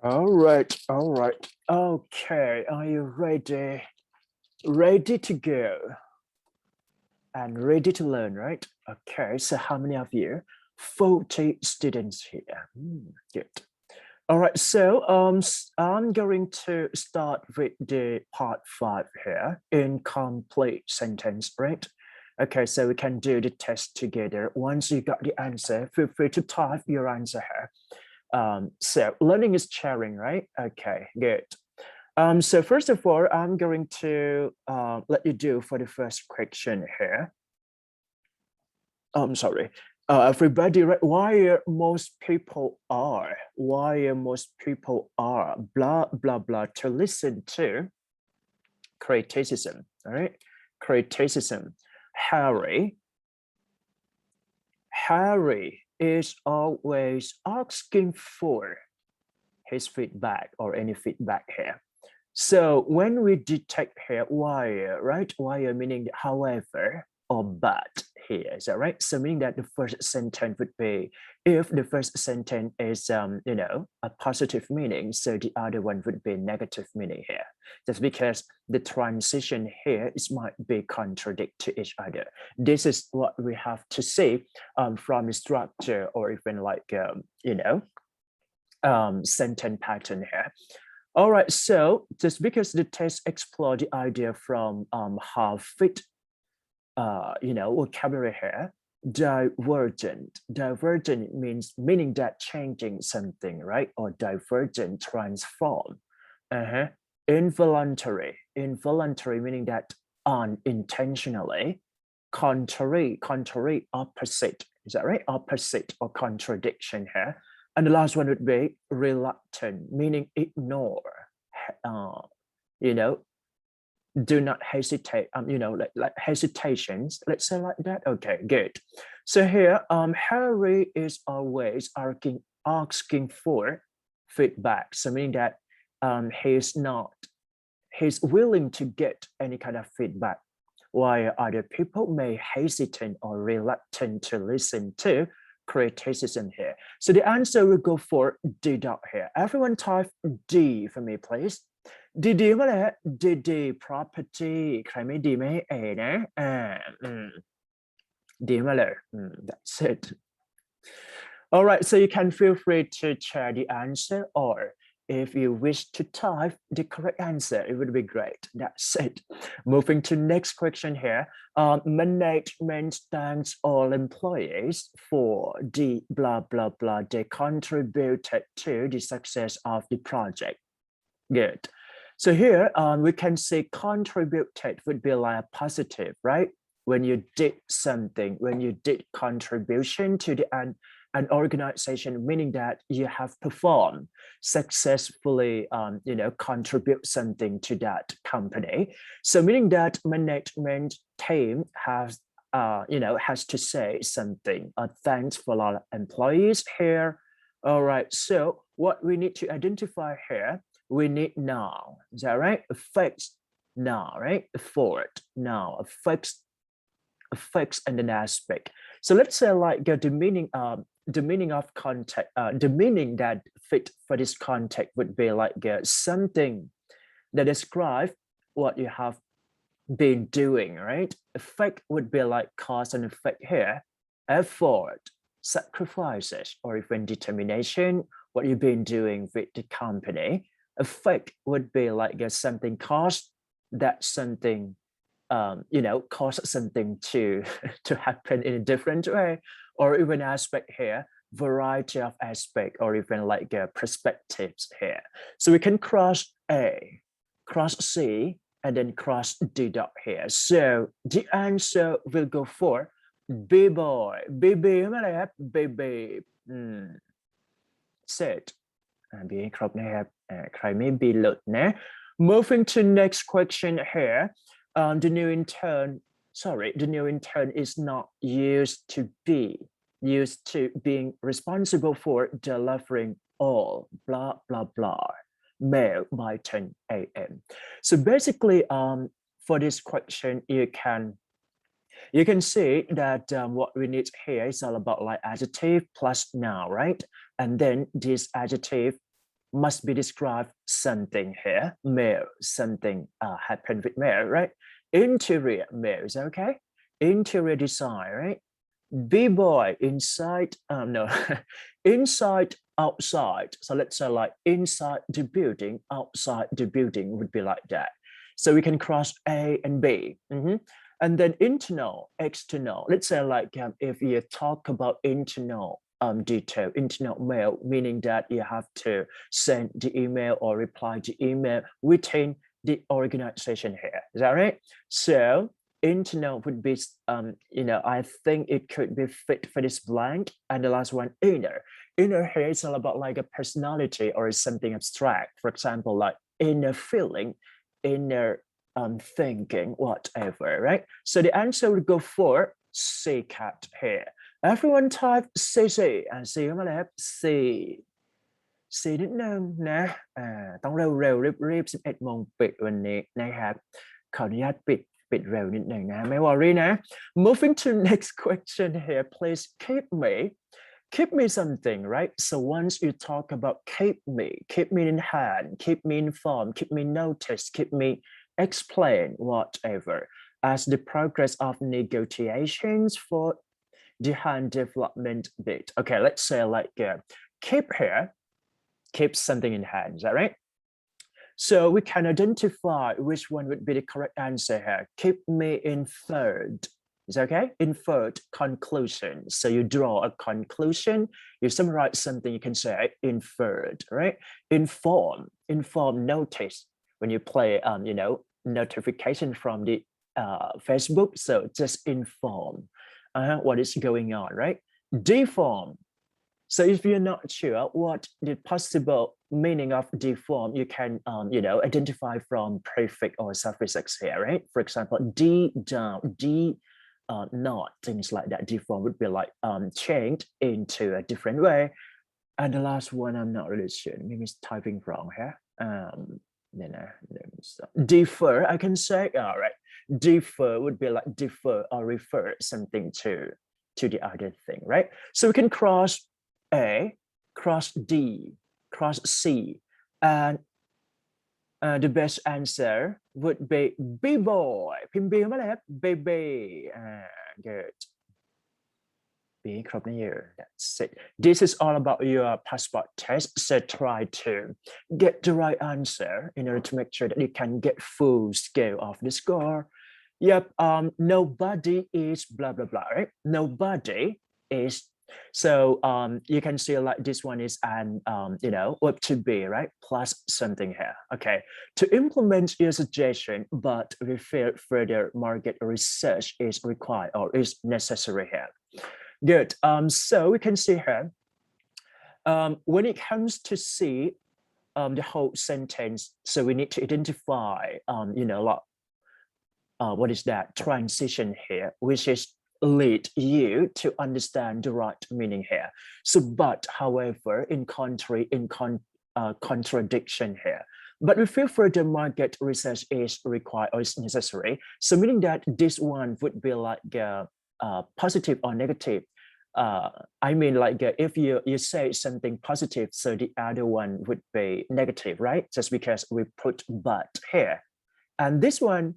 All right. Okay, are you ready? Ready to go and ready to learn, right? Okay, so how many of you? 40 students here. Good. All right, so I'm going to start with the part 5 here, incomplete sentence, right? Okay, so we can do the test together. Once you got the answer, feel free to type your answer here. So learning is sharing, right? Okay, good. So first of all, I'm going to let you do for the first question here. I'm sorry. Everybody, right? Why most people are blah blah blah to listen to criticism, all right? Criticism. Harry is always asking for his feedback or any feedback here. So when we detect here why, right? Why meaning however or but here, is that right? So meaning that the first sentence would be, if the first sentence is you know, a positive meaning, so the other one would be negative meaning here. Just because the transition here is might be contradict to each other. This is what we have to see from the structure or even like you know, sentence pattern here. All right, so just because the test explore the idea from how fit, you know, vocabulary here, divergent means meaning that changing something, right? Or divergent, transform. Involuntary meaning that unintentionally. Contrary, opposite, is that right? Opposite or contradiction here. And the last one would be reluctant, meaning ignore, you know, do not hesitate, you know, like hesitations, let's say like that. Okay, good. So here, Harry is always asking for feedback. So meaning that he's willing to get any kind of feedback, while other people may hesitate or reluctant to listen to criticism here. So the answer will go for D dot here. Everyone type D for me, please. D เมื่อไหร่ฮะ D property ใครไม่ดีไม่ให้ A นะดีมาเลย that's it. All right, so you can feel free to share the answer, or if you wish to type the correct answer, it would be great. That's it. Moving to next question here. Management thanks all employees for the blah, blah, blah. They contributed to the success of the project. Good. So here we can say contributed would be like a positive, right? When you did something, when you did contribution to the an organization, meaning that you have performed successfully, you know, contribute something to that company. So meaning that management team has, you know, has to say something. Thanks for our employees here. All right. So what we need to identify here, we need now. Is that right? Affects now, right? Forward now. Affects and an aspect. So let's say like the meaning of context, the meaning that fit for this context would be like something that describe what you have been doing, right? Effect would be like cause and effect here. Effort, sacrifices, or even determination, what you've been doing with the company. Effect would be like something caused that something you know, cause something to happen in a different way, or even aspect here, variety of aspect, or even like perspectives here. So we can cross A, cross C, and then cross D dot here. So the answer will go for B boy. BB อะไรครับ BB set B ครบนะครับใครไม่ B หลุดนะ Moving to next question here. The new intern is not used to being responsible for delivering all blah blah blah mail by 10 a.m. So basically, for this question, you can see that what we need here is all about like adjective plus noun, right? And then this adjective must be described something here, male, something happened with male, right? Interior, male, is that okay? Interior design, right? B-boy, inside, no, inside, outside. So let's say like inside the building, outside the building would be like that. So we can cross A and B. And then internal, external. Let's say like if you talk about internal detail, internal mail, meaning that you have to send the email or reply to email within the organization here. Is that right? So internal would be, I think it could be fit for this blank. And the last one, inner. Inner here is all about like a personality or something abstract. For example, like inner feeling, inner thinking, whatever, right? So the answer would go for C cat here. Everyone type CC and C on my left, C. C นิดนึงนะต้องเร็วรีบ11 โมงปิดวันนี้นะครับขออนุญาตปิดเร็วนิดหนึ่งนะไม่วอรี่นะ Moving to next question here, please keep me something, right? So once you talk about keep me in hand, keep me informed, keep me noticed, keep me explain, whatever, as the progress of negotiations for the hand development bit. Okay, let's say like keep here, keep something in hand, is that right? So we can identify which one would be the correct answer here. Keep me inferred. Is that okay? Inferred conclusion. So you draw a conclusion, you summarize something, you can say inferred, right? Inform notice when you play, notification from the Facebook. So just inform what is going on, right? Deform. So if you're not sure what the possible meaning of deform, you can, identify from prefix or suffix here, right? For example, D down, D not, things like that. Deform would be like changed into a different way. And the last one, I'm not really sure. Maybe it's typing wrong here. Defer, I can say, all right. Defer would be like defer or refer something to the other thing, right? So we can cross A, cross D, cross C, and the best answer would be B-boy. พิมพ์ B มาเลยครับ baby. Good. B ครบนะ That's it. This is all about your passport test. So try to get the right answer in order to make sure that you can get full scale of the score. Yep. Nobody is blah blah blah, right? Nobody is. So you can see like this one is an verb to be, right? Plus something here. Okay. To implement your suggestion, but we feel further market research is required or is necessary here. Good. So we can see here, when it comes to see the whole sentence, so we need to identify, what is that transition here, which is lead you to understand the right meaning here. So, but, however, in contradiction here. But we feel further market research is required or is necessary. So meaning that this one would be like positive or negative. I mean, like if you say something positive, so the other one would be negative, right? Just because we put but here. And this one,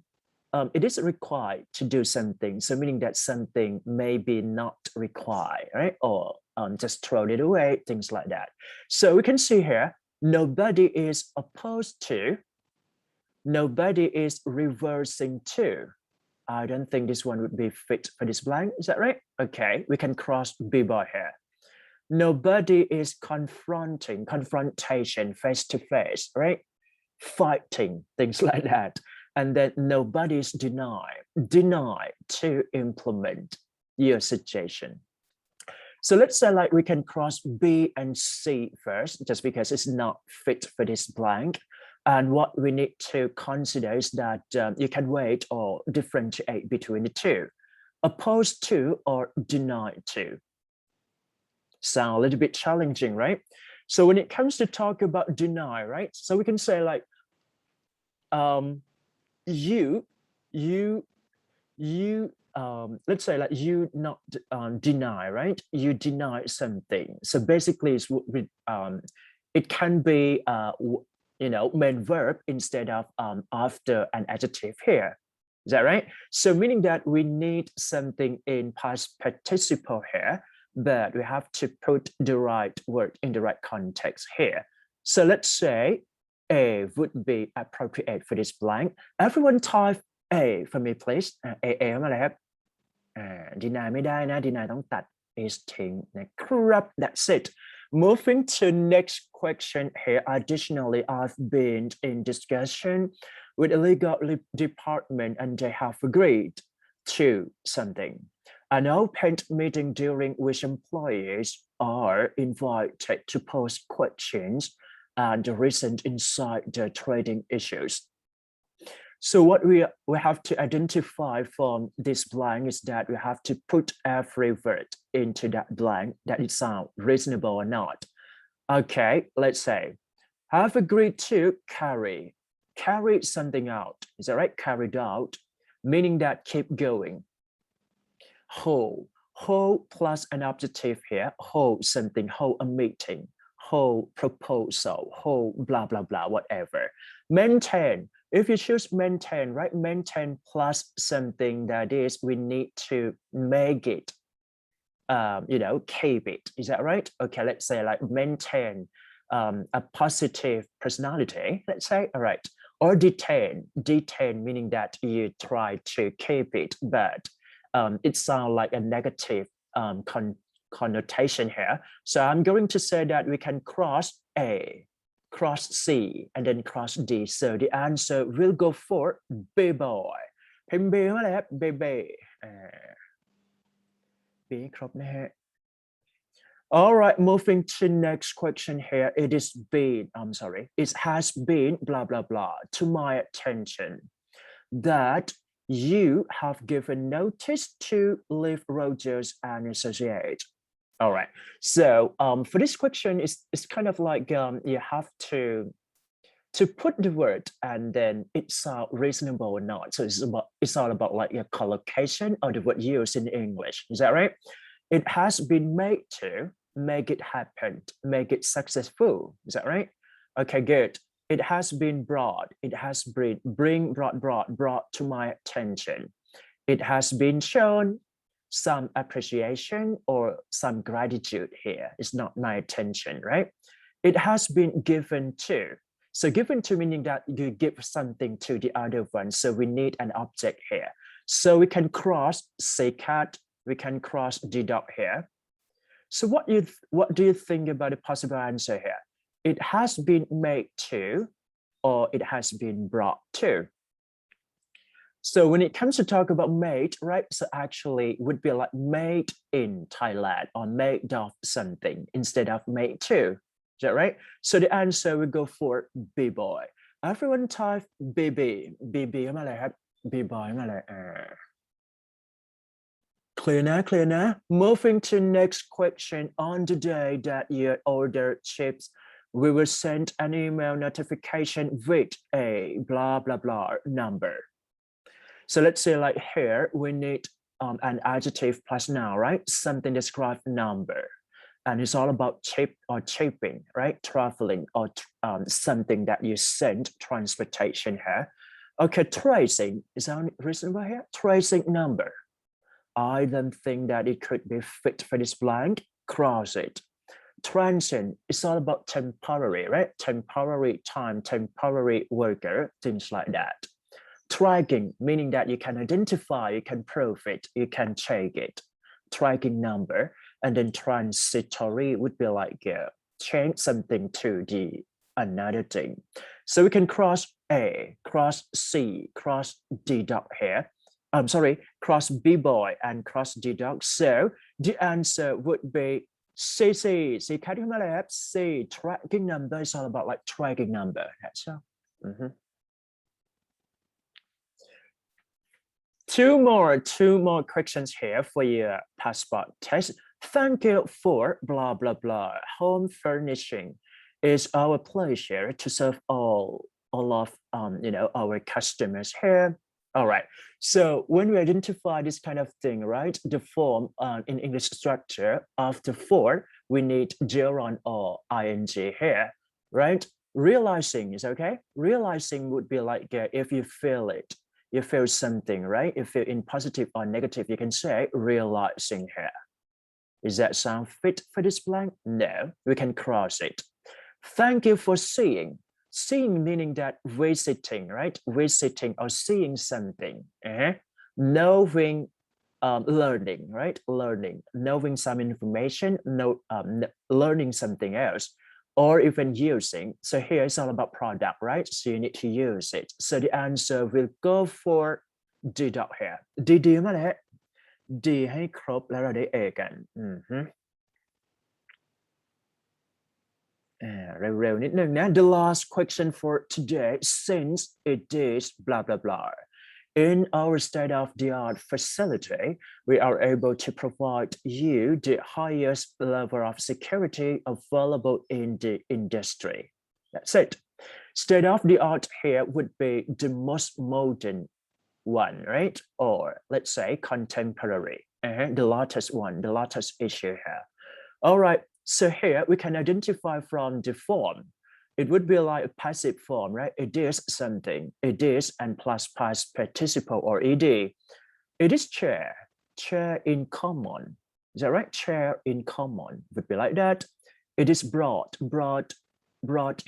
it is required to do something. So meaning that something may be not required, right? Or just throw it away, things like that. So we can see here, nobody is opposed to, nobody is reversing to. I don't think this one would be fit for this blank. Is that right? Okay, we can cross B-boy here. Nobody is confronting, confrontation, face to face, right? Fighting, things like that. And then nobody's deny to implement your suggestion. So let's say like we can cross B and C first, just because it's not fit for this blank. And what we need to consider is that you can wait or differentiate between the two. Opposed to or deny to. Sound a little bit challenging, right? So when it comes to talk about deny, right? So we can say like, let's say like you not deny, right? You deny something. So basically it's it can be main verb instead of after an adjective here. Is that right? So meaning that we need something in past participle here, but we have to put the right word in the right context here. So let's say A would be appropriate for this blank. Everyone type A for me, please. A มาเลยครับ deny ไม่ได้นะ deny ต้องตัด is ทิ้งนะครับ that's it. Moving to next question here. Additionally, I've been in discussion with a legal department and they have agreed to something. An open meeting during which employees are invited to pose questions and recent insider trading issues. So what we have to identify from this blank is that we have to put every word into that blank that it sounds reasonable or not. Okay, let's say, have agreed to carry something out. Is that right? Carried out, meaning that keep going. Hold plus an adjective here, hold something, hold a meeting, hold proposal, hold blah, blah, blah, whatever. Maintain. If you choose maintain, right? Maintain plus something that is, we need to make it, keep it. Is that right? Okay, let's say like maintain a positive personality, let's say, all right. Or detain meaning that you try to keep it, but it sounds like a negative connotation here. So I'm going to say that we can cross A, cross C, and then cross D. So the answer will go for B boy. พิมพ์ B มาเลยครับ baby B ครบนะฮะ All right, moving to next question here. It has been blah blah blah to my attention that you have given notice to leave Rogers and Associates. All right. So for this question, it's kind of like you have to put the word and then it's reasonable or not. So it's all about like your collocation or the word used in English. Is that right? It has been made to make it happen, make it successful. Is that right? Okay, good. It has been brought. It has been brought to my attention. It has been shown some appreciation or some gratitude here. It's not my attention, right? It has been given to. So given to meaning that you give something to the other one. So we need an object here. So we can cross say cat. We can cross deduct here. So what do you think about the possible answer here? It has been made to, or it has been brought to. So when it comes to talk about made, right? So actually it would be like made in Thailand or made of something instead of made to. Is that right? So the answer will go for B-boy. Everyone type BB. BB มาเลยครับ B-boy มาเลย Clear now. Moving to next question. On the day that you order chips, we will send an email notification with a blah, blah, blah number. So let's say like here, we need an adjective plus noun, right? Something describe number. And it's all about chip or shipping, right? Traveling or something that you send, transportation here. Okay, tracing, is that reasonable here? Tracing number. I don't think that it could be fit for this blank. Cross it. Transient is all about temporary, right? Temporary time, temporary worker, things like that. Tracking, meaning that you can identify, you can prove it, you can check it. Tracking number. And then transitory would be like change something to the another thing. So we can cross A, cross C, cross deduct here. I'm sorry, cross B-boy and cross deduct. So the answer would be C. C, tracking number is all about like tracking number. That's all. Two more questions here for your passport test. Thank you for blah, blah, blah. Home furnishing. It's our pleasure to serve all of our customers here. All right. So when we identify this kind of thing, right, the form in English structure after for, we need gerund or ing here. right? Realizing is okay. Realizing would be like if you feel it, you feel something, right? If you're in positive or negative, you can say realizing here. Does that sound fit for this blank? No, we can cross it. Thank you for seeing. Seeing meaning that visiting, right? Visiting or seeing something. Knowing, learning, right? Learning, knowing some information, learning something else, or even using. So here it's all about product, right? So you need to use it. So the answer will go for D dot here. D มาแล้ว D ให้ครบแล้วเราได้ A กันเร็วๆนิดนึงนะ The last question for today, since it is blah blah blah. In our state-of-the-art facility, we are able to provide you the highest level of security available in the industry. That's it. State-of-the-art here would be the most modern one, right? Or let's say contemporary, the latest one, the latest issue here. All right, so here we can identify from the form. It would be like a passive form, right? It is something. It is and plus past participle or ed. It is chair, chair in common. Is that right? Chair in common would be like that. It is brought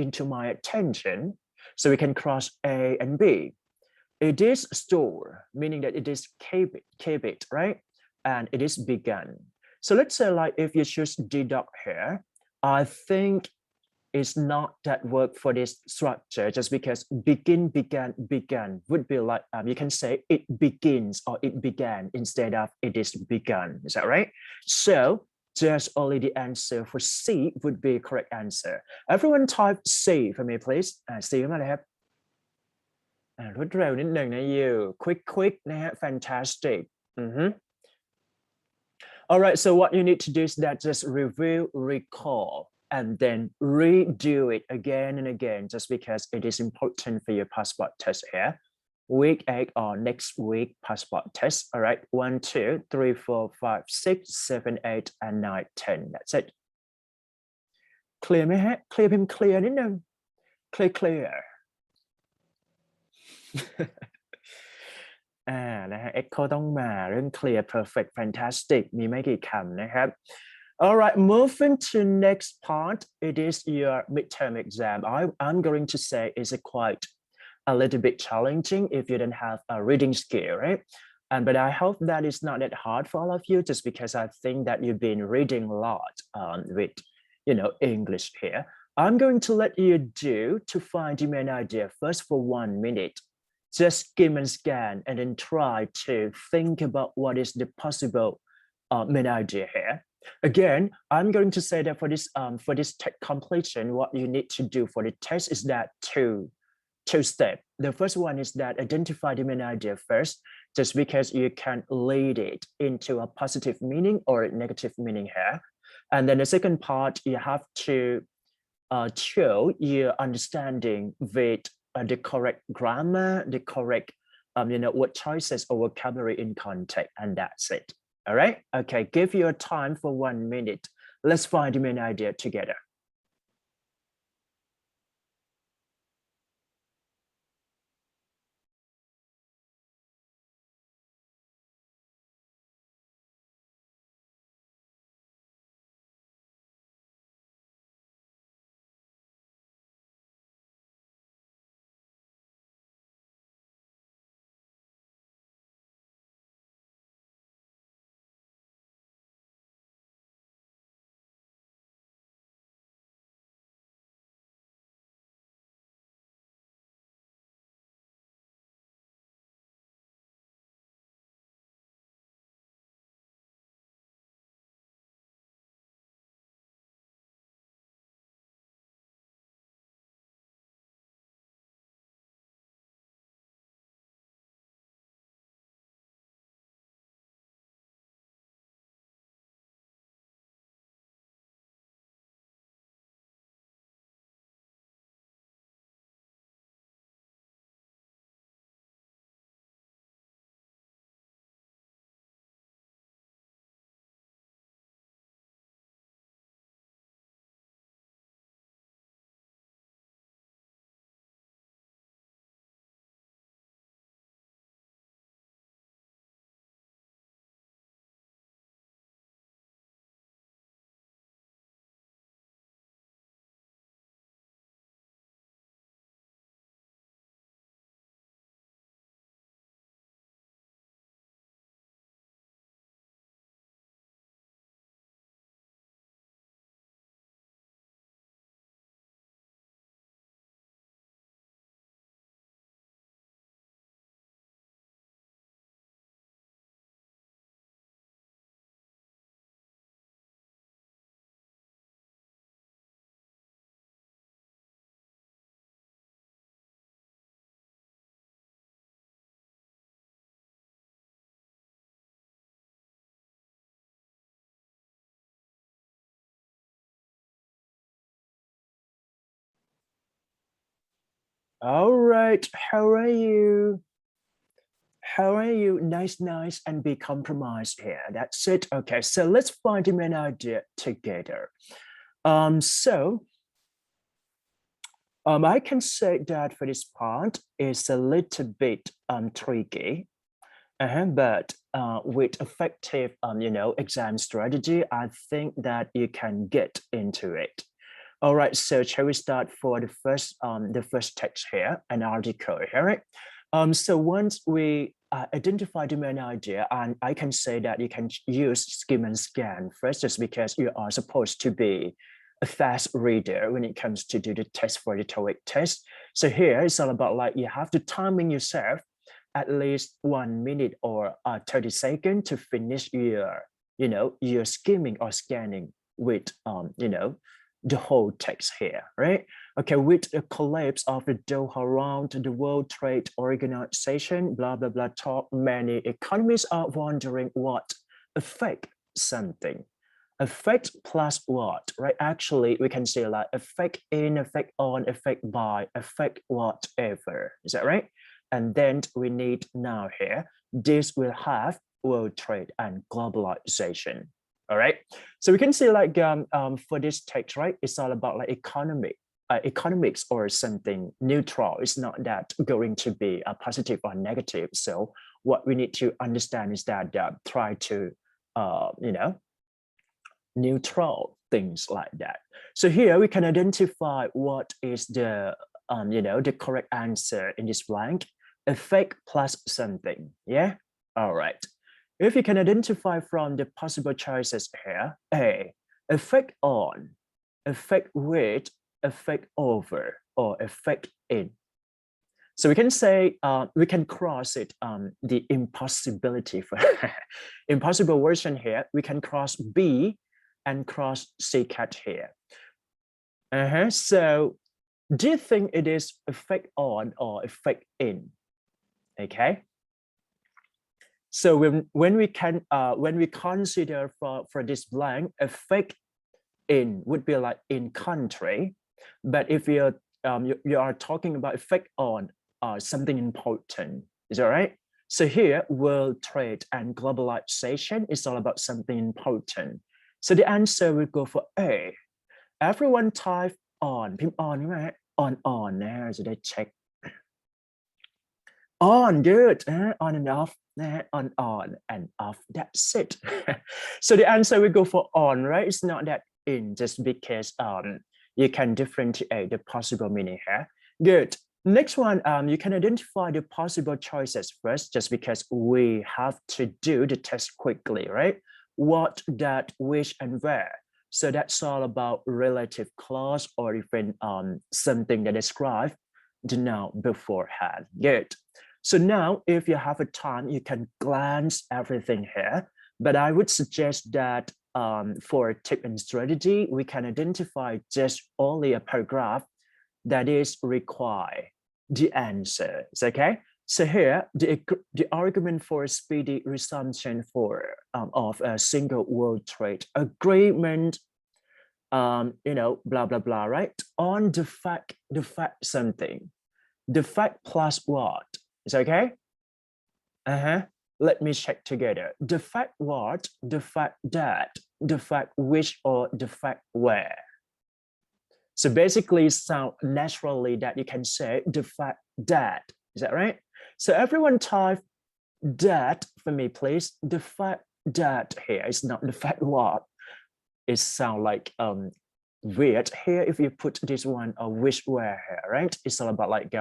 into my attention. So we can cross A and B. It is store, meaning that it is keep it, right? And it is begun. So let's say like if you choose deduct here, I think it's not that work for this structure just because began would be like, you can say it begins or it began instead of it is begun. Is that right? So just only the answer for C would be correct answer. Everyone type C for me, please. C มาเลยครับ รวดเร็วนิดหนึ่งนะ you quick นะฮะ fantastic. All right, so what you need to do is that just review, recall, and then redo it again and again, just because it is important for your passport test here. Week 8 or next week passport test. All right, 1, 2, 3, 4, 5, 6, 7, 8, and 9, 10. That's it. Clear ไหมฮะ clear พิมพ์ clear นิดนึง clear นะฮะ echo ต้องมาเรื่อง clear perfect fantastic มีไม่กี่คำนะครับ All right, moving to next part, it is your midterm exam. I'm going to say it's quite a little bit challenging if you don't have a reading skill, right? But I hope that it's not that hard for all of you, just because I think that you've been reading a lot with, English here. I'm going to let you do to find the main idea first for 1 minute. Just skim and scan and then try to think about what is the possible main idea here. Again, I'm going to say that for this test completion, what you need to do for the test is that two steps. The first one is that identify the main idea first, just because you can lead it into a positive meaning or a negative meaning here. And then the second part, you have to show your understanding with the correct grammar, the correct, word choices or vocabulary in context, and that's it. All right? Okay, give your time for 1 minute. Let's find the main idea together. All right, how are you? How are you? Nice, and be compromised here. That's it. Okay, so let's find the main idea together. I can say that for this part is a little bit tricky, but with effective exam strategy, I think that you can get into it. All right, so shall we start for the first text here, an article here, right? So once we identify the main idea, and I can say that you can use skim and scan first, just because you are supposed to be a fast reader when it comes to do the test for the TOEIC test. So here it's all about like you have to timing yourself at least 1 minute or 30 seconds to finish your skimming or scanning with the whole text here, right? Okay, with the collapse of the Doha round, the World Trade Organization, blah, blah, blah, talk, many economists are wondering what affect something. Affect plus what, right? Actually, we can say like affect in, affect on, affect by, affect whatever. Is that right? And then we need now here, this will have world trade and globalization. All right. So we can see like for this text, right? It's all about like economics or something neutral. It's not that going to be a positive or negative. So what we need to understand is that try to, neutral things like that. So here we can identify what is the, the correct answer in this blank. Effect plus something. Yeah. All right. If you can identify from the possible choices here, A, effect on, effect with, effect over, or effect in. So we can say, we can cross it, the impossibility for impossible version here, we can cross B and cross C cat here. So do you think it is effect on or effect in? Okay. So when we consider for this blank, effect in would be like in country, but if you are talking about effect on something important, is that right? So here, world trade and globalization is all about something important. So the answer will go for A. Everyone type on, pim on, right? On there, so they check. On, good, on and off, on and off, that's it. So the answer will go for on, right? It's not that in, just because you can differentiate the possible meaning here. Good. Next one, you can identify the possible choices first, just because we have to do the test quickly, right? What, that, which, and where. So that's all about relative clause or even something that describes the noun beforehand. Good. So now, if you have a time, you can glance everything here. But I would suggest that for tip and strategy, we can identify just only a paragraph that is required the answer. Okay. So here, the argument for a speedy resumption of a single world trade agreement, blah blah blah, right? On the fact something, the fact plus what? Is okay? Let me check together. The fact what, the fact that, the fact which, or the fact where. So basically sound naturally that you can say the fact that. Is that right? So everyone type that for me, please. The fact that here is not the fact what. It sound like weird here if you put this one or which where here, right? It's all about like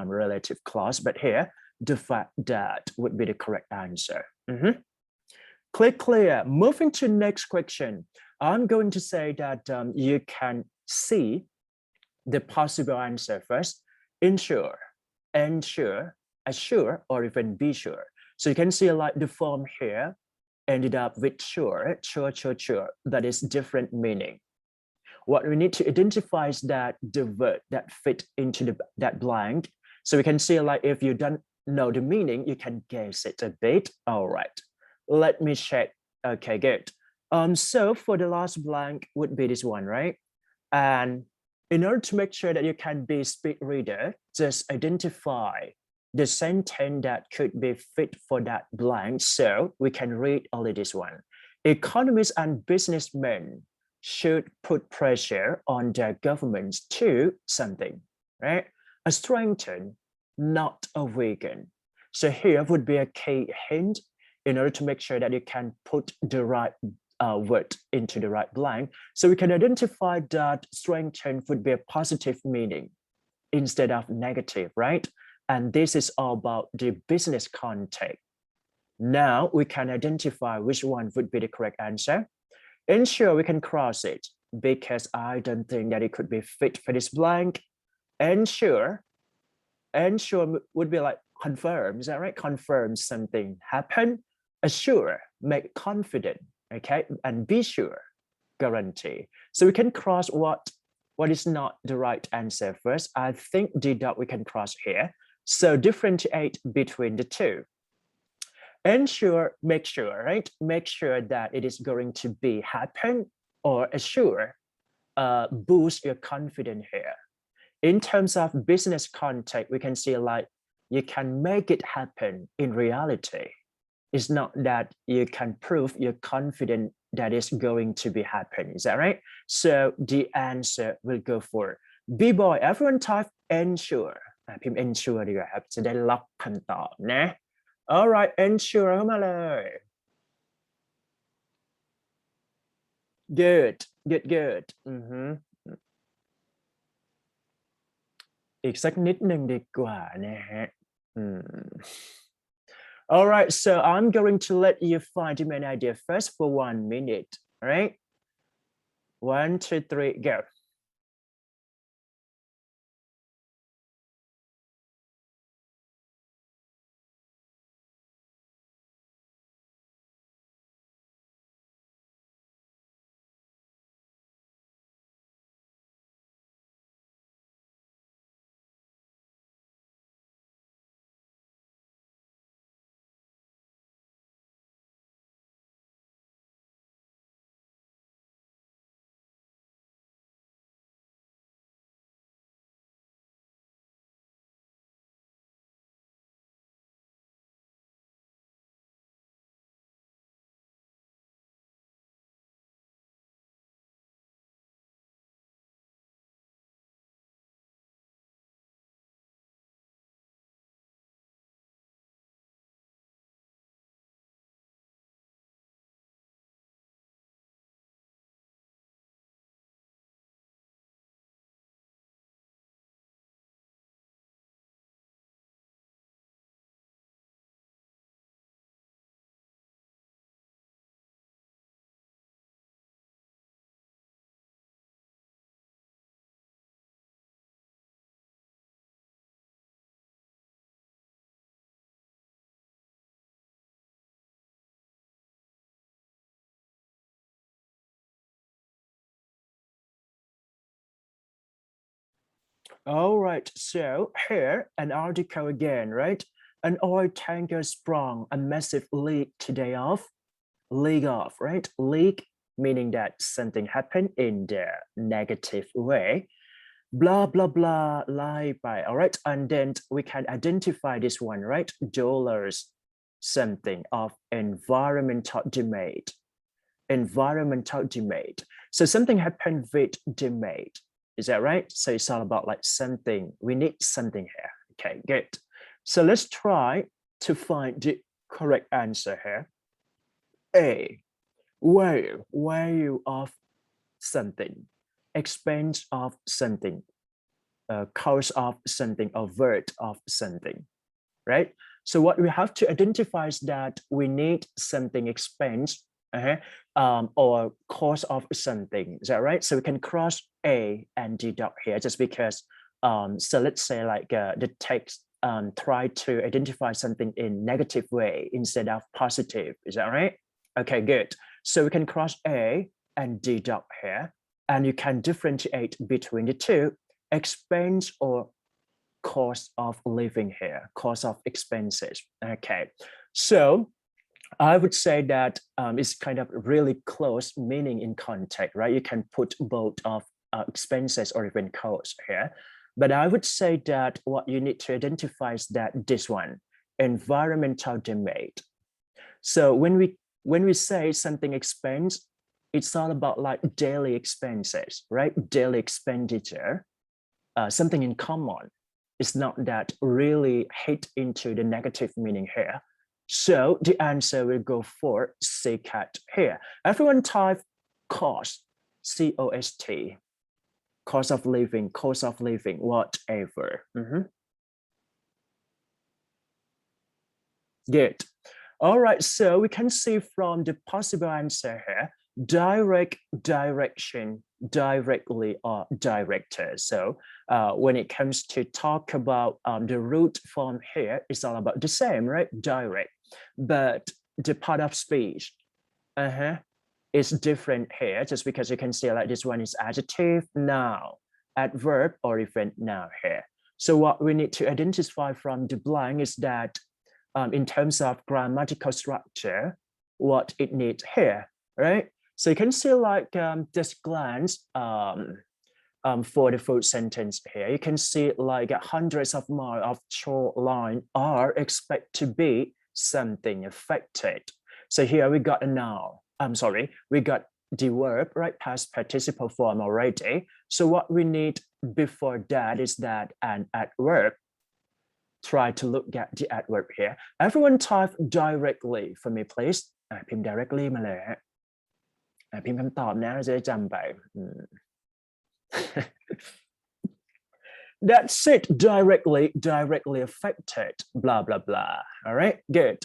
relative clause, but here the fact that would be the correct answer. Clear. Moving to next question. I'm going to say that you can see the possible answer first. Ensure, assure, or even be sure. So you can see like the form here ended up with sure. That is different meaning. What we need to identify is that the word that fit into that blank. So we can see like if you don't know the meaning, you can guess it a bit. All right, let me check. Okay, good. So for the last blank would be this one, right? And In order to make sure that you can be speed reader, just identify the sentence that could be fit for that blank. So we can read only this one. Economists and businessmen should put pressure on their governments to something, right? A strengthen, not a weaken. So here would be a key hint in order to make sure that you can put the right word into the right blank. So we can identify that strengthen would be a positive meaning instead of negative, right? And this is all about the business context. Now we can identify which one would be the correct answer. Ensure we can cross it because I don't think that it could be fit for this blank. Ensure would be like confirm, is that right? Confirm something happened. Assure, make confident, okay? And be sure, guarantee. So we can cross what is not the right answer first. I think D dot we can cross here. So differentiate between the two. Ensure, make sure, right? Make sure that it is going to be happen, or assure, boost your confidence here. In terms of business context, we can see like you can make it happen in reality. It's not that you can prove you're confident that it's going to be happen. Is that right? So the answer will go for B-boy. Everyone type ensure. พิมพ์ ensure ดีกว่าครับจะได้ล็อกคำตอบนะ Alright, ensure เข้ามาเลย Good. อีกสักนิดหนึ่งดีกว่านะฮะ Alright, so I'm going to let you find the main idea first for 1 minute. Alright? 1, 2, 3, go. All right, so here an article again, right? An oil tanker sprung a massive leak today off. Leak off, right? Leak meaning that something happened in the negative way. Blah, blah, blah, lie by, all right? And then we can identify this one, right? Dollars, something of environmental domain. Environmental domain. So something happened with domain. Is that right? So it's all about like something, we need something here. Okay, good. So let's try to find the correct answer here. A, value of something, expense of something, cost of something, or worth of something, right? So what we have to identify is that we need something expense or cost of something. Is that right? So we can cross A and D dot here just because, so let's say like the text try to identify something in negative way instead of positive. Is that right? Okay, good. So we can cross A and D dot here, and you can differentiate between the two, expense or cost of living here, cost of expenses. Okay, so I would say that it's kind of really close meaning in context, right? You can put both of expenses or even costs here. But I would say that what you need to identify is that this one, environmental damage. So when we say something expense, it's all about like daily expenses, right? Daily expenditure, something in common. It's not that really hit into the negative meaning here. So the answer will go for C cat here. Everyone type cost, C-O-S-T, cost of living, whatever. Good. All right, so we can see from the possible answer here, direct, direction, directly, or director. So when it comes to talk about the root form here, it's all about the same, right? Direct. But the part of speech is different here, just because you can see like this one is adjective, noun, adverb, or even noun here. So what we need to identify from the blank is that in terms of grammatical structure, what it needs here, right? So you can see like just glance for the full sentence here. You can see like hundreds of miles of shoreline are expected to be something affected. So here we got a noun. I'm sorry, we got the verb, right? Past participle form already. So what we need before that is that an adverb. Try to look at the adverb here. Everyone type directly for me, please. พิมพ์ directly มาเลยฮะพิมพ์คำตอบนะเราจะได้จำไป That's it, directly affected, blah, blah, blah. All right, good.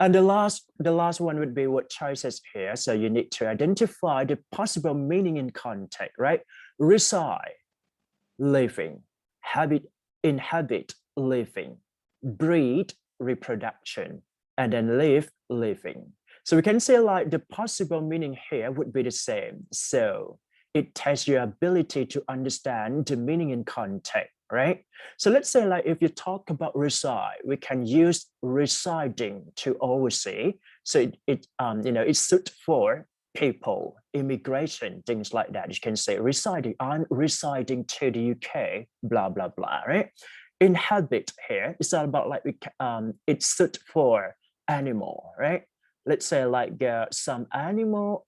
And the last one would be what choices here. So you need to identify the possible meaning in context, right? Reside, living, habit, inhabit, living, breed, reproduction, and then live, living. So we can say like the possible meaning here would be the same. So it tests your ability to understand the meaning in context, right? So let's say like if you talk about reside, we can use residing to oversee. So it it's suit for people, immigration, things like that. You can say residing, I'm residing to the UK, blah, blah, blah, right? Inhabit here, it's all about like it's suit for animal, right? Let's say like some animal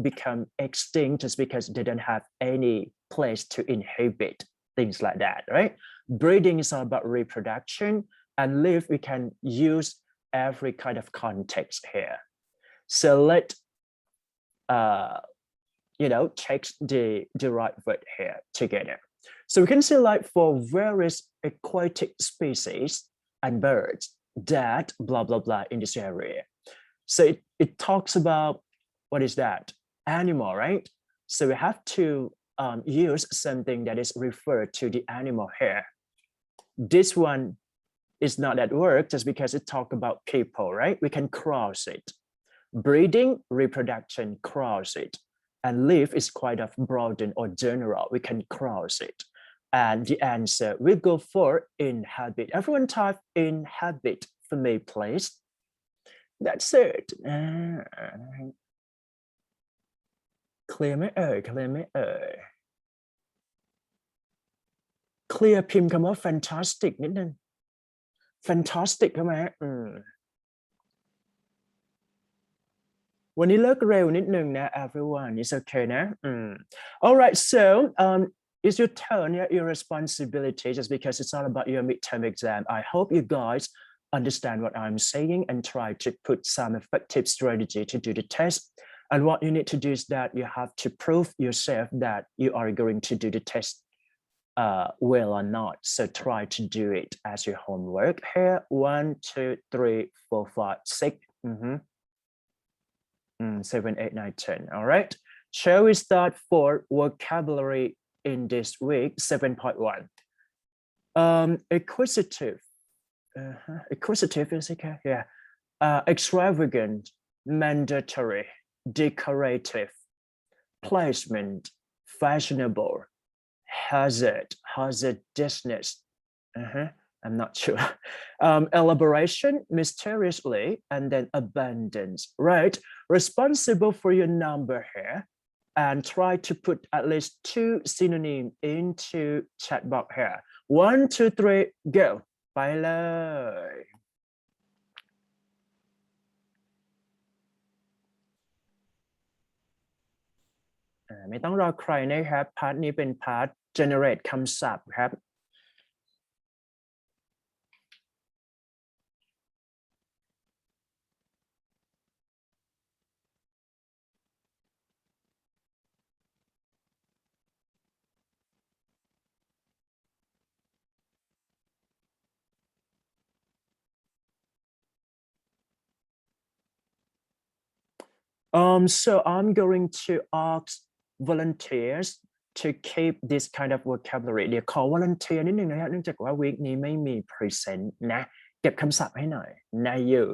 become extinct just because they don't have any place to inhabit, things like that, right? Breeding is all about reproduction, and live, we can use every kind of context here. So let check the right word here together. So we can see like for various aquatic species and birds that blah, blah, blah in this area. So it talks about, what is that? Animal, right? So we have to use something that is referred to the animal here. This one is not at work just because it talks about people, right? We can cross it. Breeding, reproduction, cross it. And live is quite of broad or general. We can cross it. And the answer will go for inhabit. Everyone type inhabit for me, please. That's it. Clear ไหมเอ่ย clear ไหมเอ่ย clear พิมพ์คำว่า fantastic นิดนึง fantastic เข้ามาวันนี้เลิกเร็วนิดนึงนะ everyone it's okay นะall right so it's your turn, your responsibility, just because it's all about your midterm exam. I hope you guys understand what I'm saying and try to put some effective strategy to do the test. And what you need to do is that you have to prove yourself that you are going to do the test well or not. So try to do it as your homework here. 1, 2, 3, 4, 5, 6, 7, 8, 9, 10. All right. Shall we start for vocabulary in this week? 7.1. Acquisitive. Acquisitive is okay. Yeah. Extravagant, mandatory, decorative, placement, fashionable, hazardousness. I'm not sure. Elaboration, mysteriously, and then abundance, right? Responsible for your number here. and try to put at least 2 synonyms into chat box here. 1, 2, 3, go. ไปเลย ไม่ต้องรอใครนะครับพาร์ทนี้เป็นพาร์ท generate คำศัพท์ครับ So I'm going to ask volunteers to keep this kind of vocabulary เดี๋ยวขอ volunteer นิดนึงนะครับเนื่องจากว่าวีคนี้ไม่มี present นะเก็บคำศัพท์ให้หน่อยนะอยู่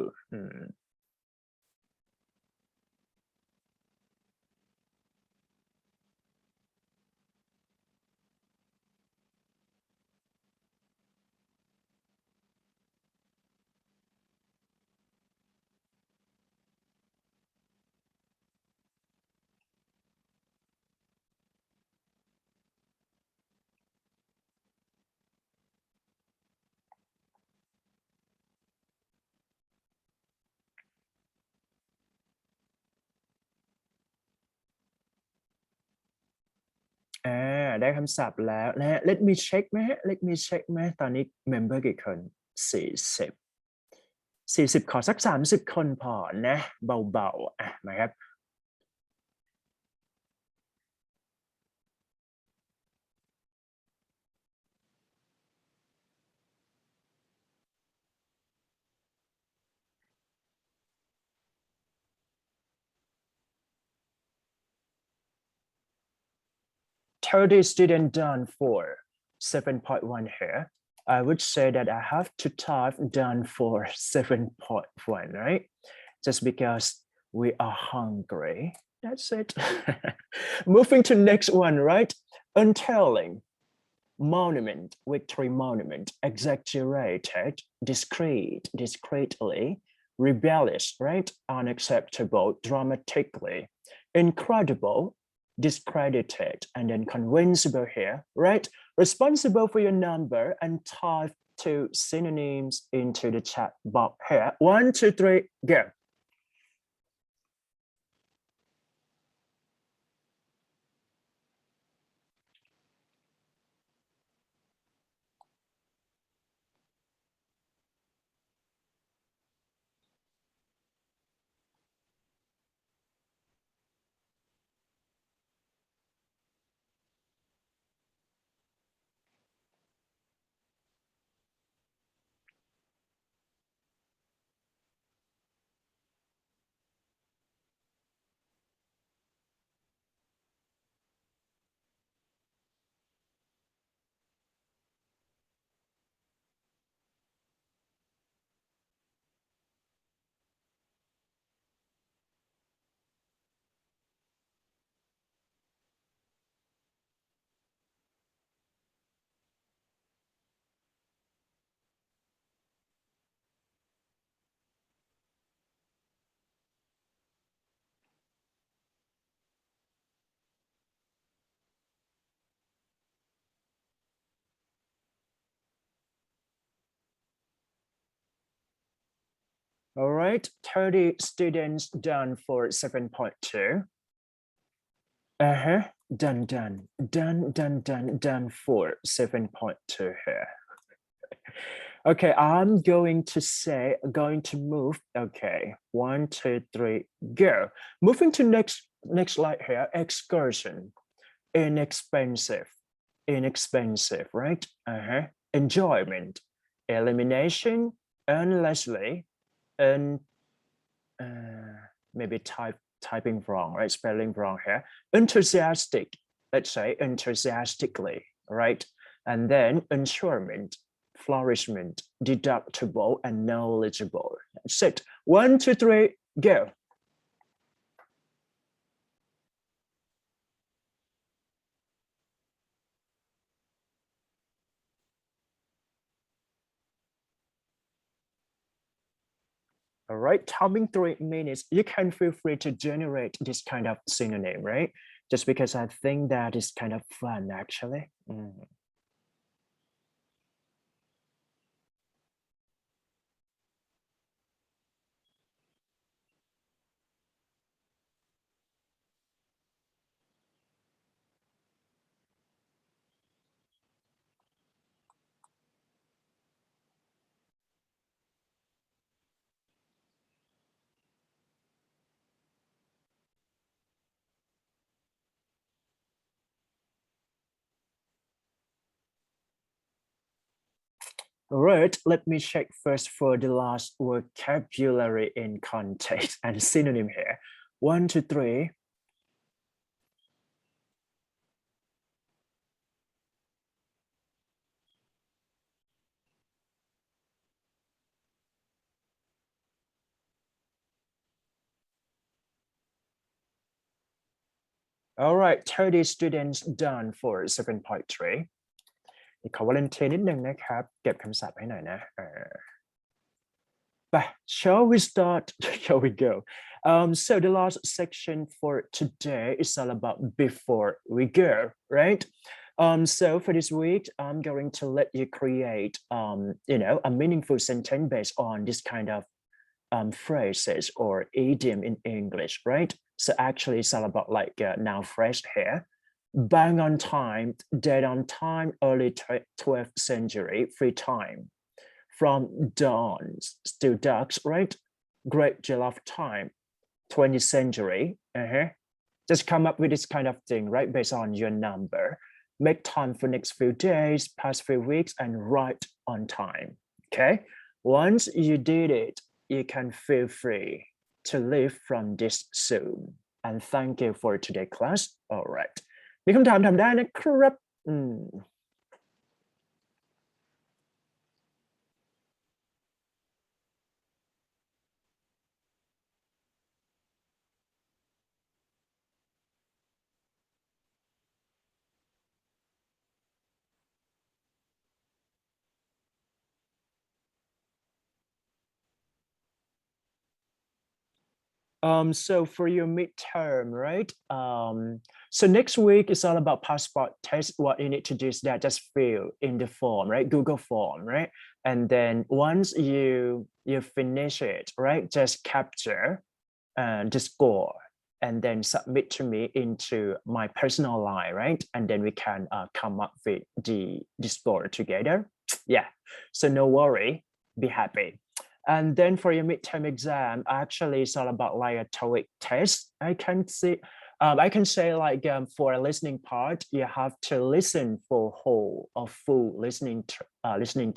ได้คำศัพท์แล้วนะฮะ let me check ไหมฮะ let me check ไหมตอนนี้ member กี่คน40ขอสัก30คนพอนะเบาๆมาครับ 30 student done for 7.1 here. I would say that I have to type done for 7.1, right? Just because we are hungry. That's it. Moving to next one, right? Untailing, monument, victory monument, exaggerated, discreetly, rebellious, right? Unacceptable, dramatically, incredible, discredited, and then convincible here, right? Responsible for your number and type 2 synonyms into the chat box here. 1, 2, 3, go. All right, 30 students done for 7.2. Done for 7.2 here. Okay, I'm going to move. Okay, 1, 2, 3, go. Moving to next slide here, excursion. Inexpensive, right? Enjoyment, elimination, endlessly, and maybe typing wrong, right? Spelling wrong here. Enthusiastic, let's say enthusiastically, right? And then ensurement, flourishment, deductible, and knowledgeable. That's it. 1, 2, 3, go. All right, timing 3 minutes. You can feel free to generate this kind of synonym, right? just because I think that is kind of fun actually. All right, let me check first for the last vocabulary in context and synonym here. 1, 2, 3. All right, 30 students done for 7.3. ขอวอลันเทียร์นิดนึงนะครับเก็บคำศัพท์ให้หน่อยนะไป shall we start shall we go so the last section for today is all about before we go, right? So for this week I'm going to let you create a meaningful sentence based on this kind of phrases or idiom in English, right? So actually it's all about like noun phrase here. Bang on time, dead on time, early 12th century, free time. From dawn, still ducks, right? Great deal of time, 20th century. Just come up with this kind of thing, right? Based on your number. Make time for next few days, past few weeks, and right on time, okay? Once you did it, you can feel free to leave from this Zoom. And thank you for today's class. All right. มีคำถามทำได้นะครับSo for your midterm, right? So next week is all about passport test. What you need to do is that just fill in the form, right? Google form, right? And then once you finish it, right? Just capture the score and then submit to me into my personal line, right? And then we can come up with the score together. Yeah. So no worry, be happy. And then for your midterm exam, actually it's all about like a TOEIC test. I can say like for a listening part, you have to listen for whole or full listening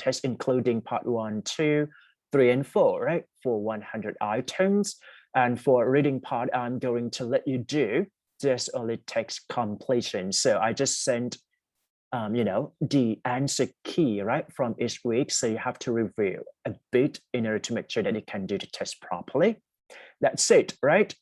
test, including part 1, 2, 3, and 4, right? For 100 items. And for reading part, I'm going to let you do just only text completion. So I just sent the answer key, right, from each week. So you have to review a bit in order to make sure that you can do the test properly. That's it, right?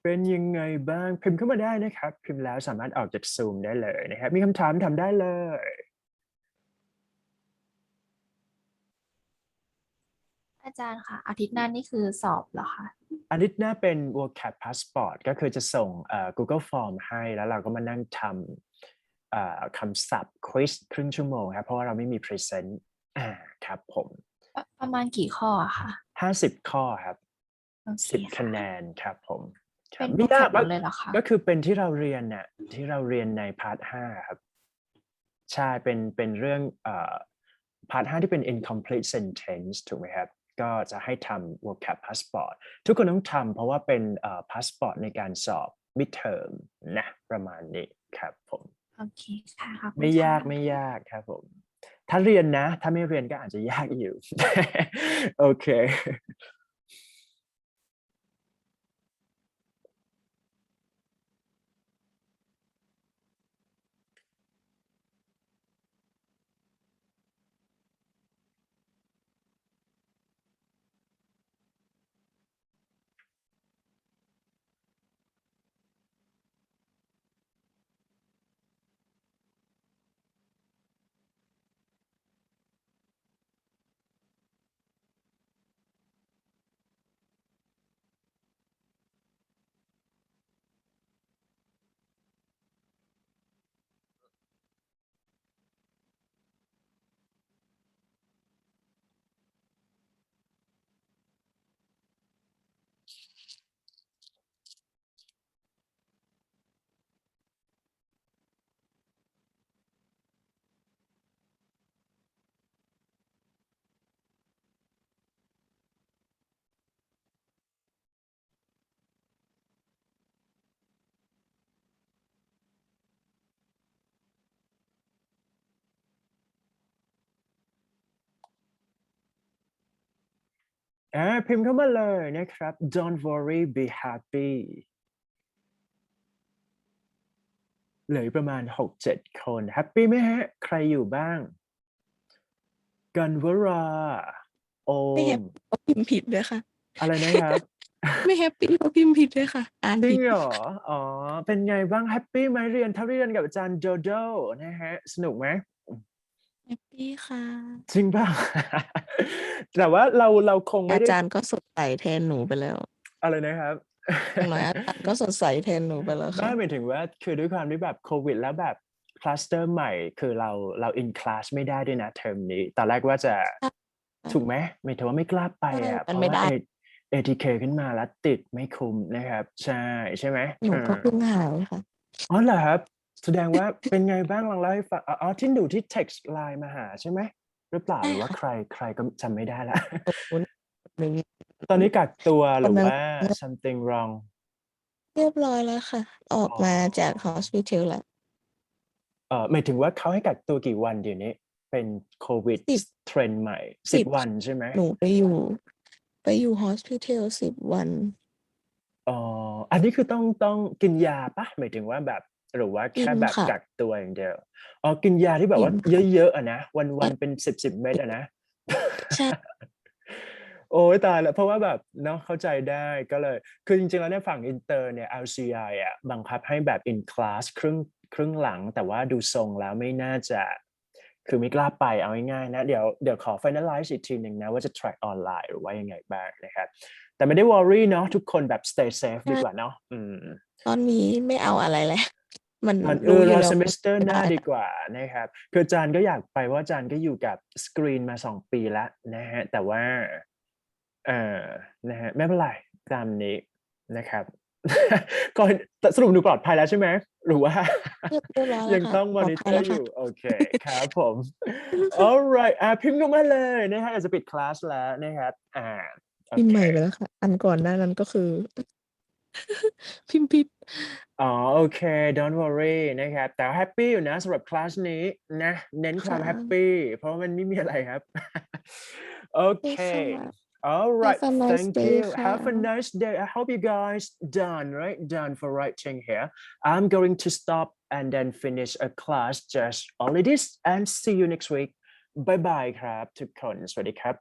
เป็นยังไงบ้างพิมพ์เข้ามาได้นะครับพิมพ์แล้วสามารถออกจากซูมได้เลยนะครับมีคำถามทำได้เลยอาจารย์ค่ะอาทิตย์หน้านี่คือสอบเหรอคะอาทิตย์หน้าเป็น vocab passport ก็คือจะส่งGoogle Form ให้แล้วเราก็มานั่งทำคำศัพท์ควิซครึ่งชั่วโมงครับเพราะว่าเราไม่มี present ครับผมประมาณกี่ข้ออะคะ50 ข้อครับ โอเค 10 คะแนนครับผมครั เป็ บ น ไม่ยาก vocab เลยเหรอคะ ก็คือเป็นที่เราเรียนน่ะที่เราเรียนในพาร์ท 5 ครับ ใช่เป็นเรื่องพาร์ท 5 ที่เป็น incomplete sentence ถูกไหมครับ ก็จะให้ทำ vocab passport ทุกคนต้องทำเพราะว่าเป็นpassport ในการสอบ midterm นะประมาณนี้ครับผม โอเคค่ะขอบคุณ ไม่ยาก ค่ะ ไม่ยากครับผม ถ้าเรียนนะ ถ้าไม่เรียนก็อาจจะยากอยู่ โอเค พิมพ์เข้ามาเลยนะครับ don't worry be happy เหลือประมาณ 6-7 คนแฮปปี้ไหมฮะ ใครอยู่บ้าง กันวราโอ ไม่แฮ ม ปปี้เพราะพิมพ์ผิดด้วยค่ะ อะไรนะครับ ไม่แฮปปี้เพราะพิมพ์ผิดด้วยค่ะ อ่าน จริ ผิ ง ด เหรอ อ๋อ เป็นไงบ้างแฮปปี้ไหมเรียนถ้าเรียนกับอาจารย์โจโจนะฮะ สนุกไหม แฮปปี้ค่ะ จริงเปล่า แต่ว่าเราคงไม่ อา ได้ จารย์ก็สดใสแทนหนูไปแล้ว อะไรนะครับ อย่างน้อยอาจารย์ก็สดใสแทนหนูไปแล้ว ไม่ ค่ะ หมายถึงว่าคือด้วยความที่แบบโควิดแล้วแบบคลัสเตอร์ใหม่คือเรา in class ไม่ได้ด้วยนะเทอมนี้ตอนแรกว่าจะ ค่ะ ถูกไหมหมายถึงว่าไม่กล้าไป ใช่ อะ มั เพ น ราะ ไม่ ว่า ได้ ATK ขึ้นมาแล้วติดไม่คุ้มนะครับ ใช่ไหม หนูก็เพิ่งหายค่ะ อ๋อเหรอครับ แสดงว่าเป็นไงบ้างลองเล่าให้ฟังอ๋อที่หนูที่ text ไลน์มาหาใช่ไหมหรือเปล่า ใช่ หรือว่า ค่ะ ใครก็จำไม่ได้แล้ว หนู ตอนนี้กักตัวห ค รื น อ นั้น ว่า something wrong เรียบร้อยแล้วค่ะ ออก อ๋อ มาจาก Hospital แล้ว หมายถึงว่าเขาให้กักตัวกี่วันเดี๋ยวนี้ เป็นโควิด 10 เทรนด์ใหม่ 10 10 วันใช่ไหม หนูไปอยู่ Hospital 10 วัน อ๋อ อันนี้คือต้องกินยาเปล่า? หมายถึงว่าแบบหรือว่า กิ แค่ น แบบ ค่ะ กักตัวอย่างเดียว อ๋อ กินยาที่แบ กิ บว่าน ค่ะ เยอะ ๆ อะนะ วั ใช่ น ๆ เป็น 10 เม็ดอะนะ ใช่ โอ๊ย ตายแล้ว เพราะว่าแบบเนาะเข้าใจได้ก็เลย คือจริง ๆ แล้วเนี่ยฝั่งอินเตอร์เนี่ย LCI อะบังคับให้แบบ in class ครึ่งหลัง แต่ว่าดูทรงแล้วไม่น่าจะ คือไม่กล้าไปเอาง่ายๆนะ เดี๋ยวขอ finalize อีกทีหนึ่งนะว่าจะ track ออนไลน์หรือว่ายังไงบ้างนะครับ แต่ไม่ได้ worry เนาะทุกคนแบบ stay safe ใช่ ดีกว่าเนาะ ตอนนี้ไม่เอาอะไรแล้ว มัน ก่อน รู้อ ร ยู่ อ แล้ว เซมิสเตอร์ ไม่ ห ได้ น้าดี แล้ว กว่านะครับ คืออาจารย์ก็อยากไปเพราะอาจารย์ก็อยู่กับสกรีนมา 2 ปีแล้วนะครับ แต่ว่า นะฮะ ไม่เป็นไรตามนี้นะครับ ก็แต่สรุปหนูปลอดภัยแล้วใช่ไหม? หรือว่า เรียบร้อยแล้ ยั ว ง ค่ะ ต้อง ปลอดภัย monitor แล้ว อ ค่ะ ยู่ โอเค ครับผม alright พิมพ์เข้ามาเลยนะครับ เดี๋ยวจะปิดคลาสแล้วนะครับ โอ พิมพ์ เค ใหม่ไปแล้วค่ะ อันก่อนหน้านั้นก็คือ พิมพ์ผิด อ๋อ โอเค don't worry นะครับ แต่ว่าแฮปปีอยู่นะสำหรับคลาสนี้นะ เน้นค ค่ วามแฮปะ ปี เพราะว่ามันไม่มีอะไรครับ โอ โอ เค เคค่ะ alright Have a nice thank day you ค่ะ have a nice day I hope you guys done for writing here I'm going to stop and then finish a class just only this and see you next week บ๊ายบายครับทุกคน สวัสดีครับ